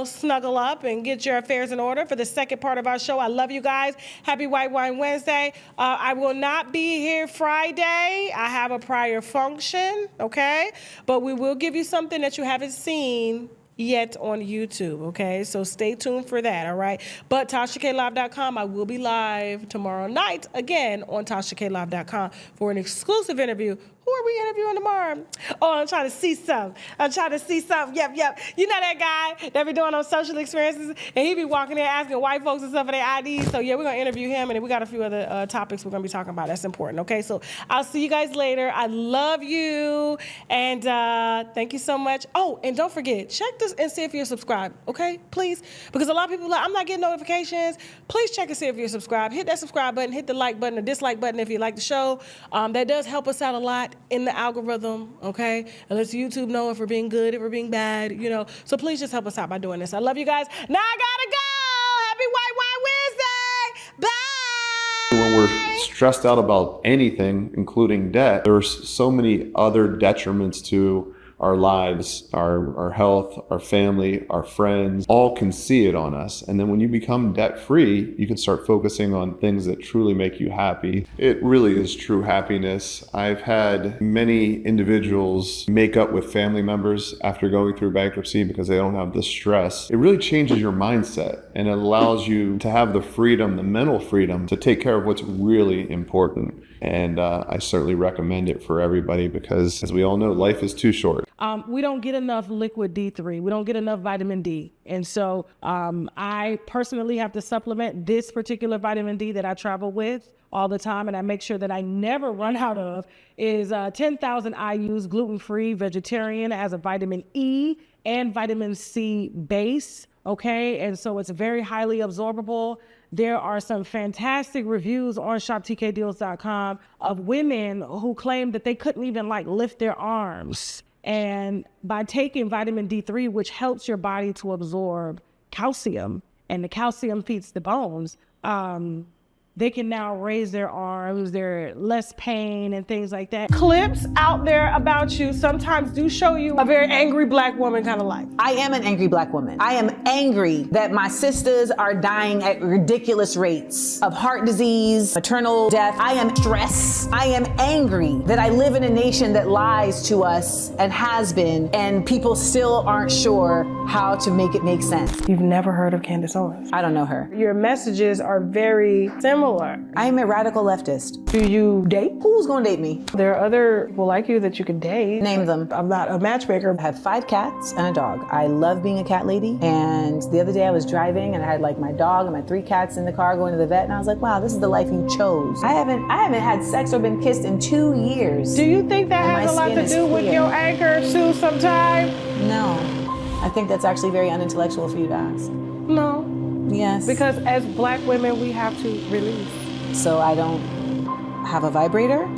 snuggle up and get your affairs in order for the second part of our show. I love you guys. Happy White Wine Wednesday. I will not be here Friday. I have a prior function, okay? But we will give you something that you haven't seen yet on YouTube, okay? So stay tuned for that, all right? But TashaKLive.com, I will be live tomorrow night again on TashaKLive.com for an exclusive interview. Who are we interviewing tomorrow? Oh, I'm trying to see something. Yep. You know that guy that be doing those social experiences, and he be walking there asking white folks and stuff for their IDs. So, yeah, we're going to interview him, and then we got a few other topics we're going to be talking about. That's important, okay? So I'll see you guys later. I love you, and thank you so much. Oh, and don't forget, check this and see if you're subscribed, okay? Please, because a lot of people are like, I'm not getting notifications. Please check and see if you're subscribed. Hit that subscribe button, hit the like button or dislike button if you like the show. That does help us out a lot in the algorithm, okay? And lets YouTube know if we're being good, if we're being bad, So please just help us out by doing this. I love you guys. Now I gotta go. Happy White Wine Wednesday. Bye. When we're stressed out about anything, including debt, there's so many other detriments to our lives, our health, our family, our friends, all can see it on us. And then when you become debt-free, you can start focusing on things that truly make you happy. It really is true happiness. I've had many individuals make up with family members after going through bankruptcy because they don't have the stress. It really changes your mindset, and it allows you to have the freedom, the mental freedom, to take care of what's really important. And I certainly recommend it for everybody because, as we all know, life is too short. We don't get enough liquid D3. We don't get enough vitamin D. And so I personally have to supplement this particular vitamin D that I travel with all the time, and I make sure that I never run out of, is 10,000 IUs, gluten-free, vegetarian. It has a vitamin E and vitamin C base, okay? And so it's very highly absorbable. There are some fantastic reviews on shoptkdeals.com of women who claim that they couldn't even lift their arms. And by taking vitamin D3, which helps your body to absorb calcium, and the calcium feeds the bones, they can now raise their arms, they're less pain and things like that. Clips out there about you sometimes do show you a very angry Black woman kind of life. I am an angry Black woman. I am angry that my sisters are dying at ridiculous rates of heart disease, maternal death. I am stressed. I am angry that I live in a nation that lies to us and has been, and people still aren't sure how to make it make sense. You've never heard of Candace Owens? I don't know her. Your messages are very similar. I am a radical leftist. Do you date? Who's gonna date me? There are other people like you that you can date. Name them. I'm not a matchmaker. I have 5 cats and a dog. I love being a cat lady. And the other day I was driving and I had my dog and my 3 cats in the car going to the vet, and I was like, wow, this is the life you chose. I haven't had sex or been kissed in 2 years. Do you think that has a lot to do with your anchor too sometime? No. I think that's actually very unintellectual for you to ask. No. Yes. Because as Black women, we have to release. So I don't have a vibrator?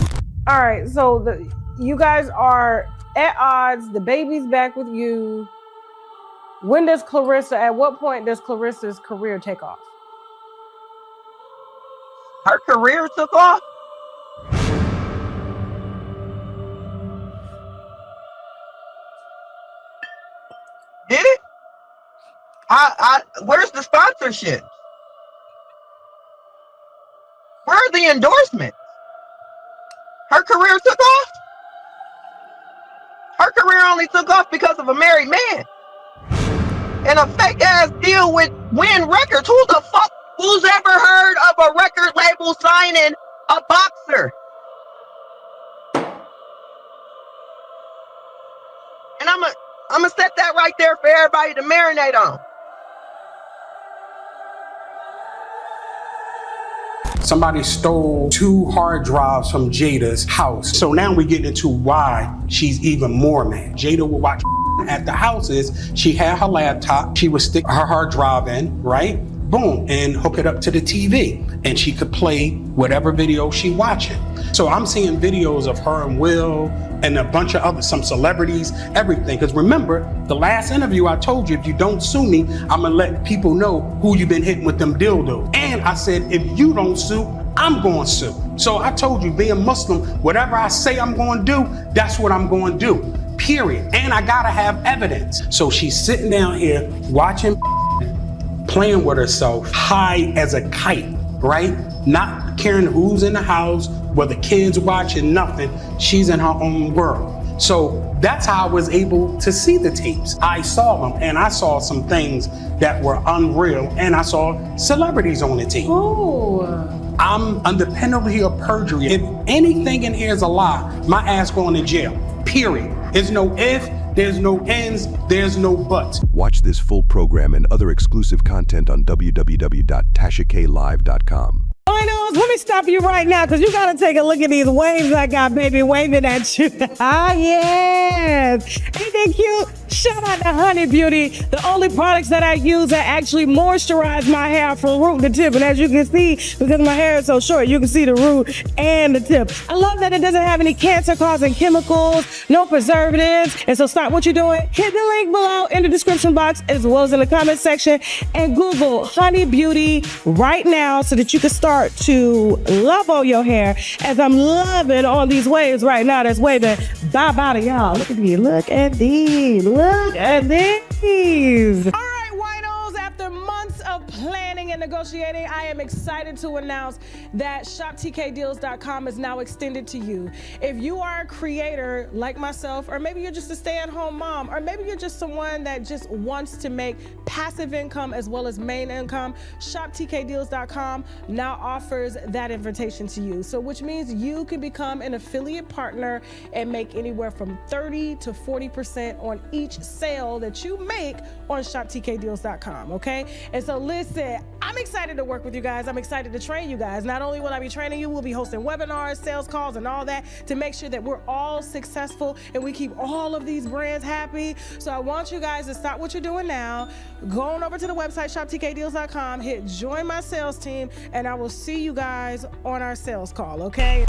All right, so you guys are at odds. The baby's back with you. At what point does Clarissa's career take off? Her career took off? Did it? Where's the sponsorship? Where are the endorsements? Her career took off? Her career only took off because of a married man. And a fake ass deal with Win Records. Who's ever heard of a record label signing a boxer? And I'm gonna set that right there for everybody to marinate on. Somebody stole 2 hard drives from Jada's house. So now we get into why she's even more mad. Jada would watch at the houses. She had her laptop. She would stick her hard drive in, right? Boom, and hook it up to the TV. And she could play whatever video she watching. So I'm seeing videos of her and Will and a bunch of some celebrities, everything. Because remember, the last interview I told you, if you don't sue me, I'm gonna let people know who you've been hitting with them dildos. And I said, if you don't sue, I'm going to sue. So I told you, being Muslim, whatever I say I'm going to do, that's what I'm going to do, period. And I gotta have evidence. So she's sitting down here watching, playing with herself, high as a kite, right? Not caring who's in the house, whether kids watching, nothing. She's in her own world. So that's how I was able to see the tapes. I saw them, and I saw some things that were unreal, and I saw celebrities on the tape. Ooh. I'm under penalty of perjury. If anything in here is a lie, my ass going to jail, period. There's no if, there's no ends, there's no buts. Watch this full program and other exclusive content on www.TashaKLive.com. Let me stop you right now, because you got to take a look at these waves I got, baby, waving at you. Ah, yes. Ain't they cute? Shout out to Honey Beauty. The only products that I use that actually moisturize my hair from root to tip. And as you can see, because my hair is so short, you can see the root and the tip. I love that it doesn't have any cancer-causing chemicals, no preservatives. And so stop what you're doing. Hit the link below in the description box, as well as in the comment section, and Google Honey Beauty right now so that you can start to love on your hair, as I'm loving all these waves right now that's waving bye-bye to y'all. Look at these. Look at these. Look at these. All right, winos, after months of of planning and negotiating, I am excited to announce that shoptkdeals.com is now extended to you. If you are a creator like myself, or maybe you're just a stay-at-home mom, or maybe you're just someone that just wants to make passive income as well as main income, shoptkdeals.com now offers that invitation to you. So which means you can become an affiliate partner and make anywhere from 30 to 40% on each sale that you make on shoptkdeals.com, okay? And so listen, I'm excited to work with you guys. I'm excited to train you guys. Not only will I be training you, we'll be hosting webinars, sales calls, and all that to make sure that we're all successful and we keep all of these brands happy. So I want you guys to stop what you're doing now, go on over to the website, shoptkdeals.com, hit join my sales team, and I will see you guys on our sales call, okay?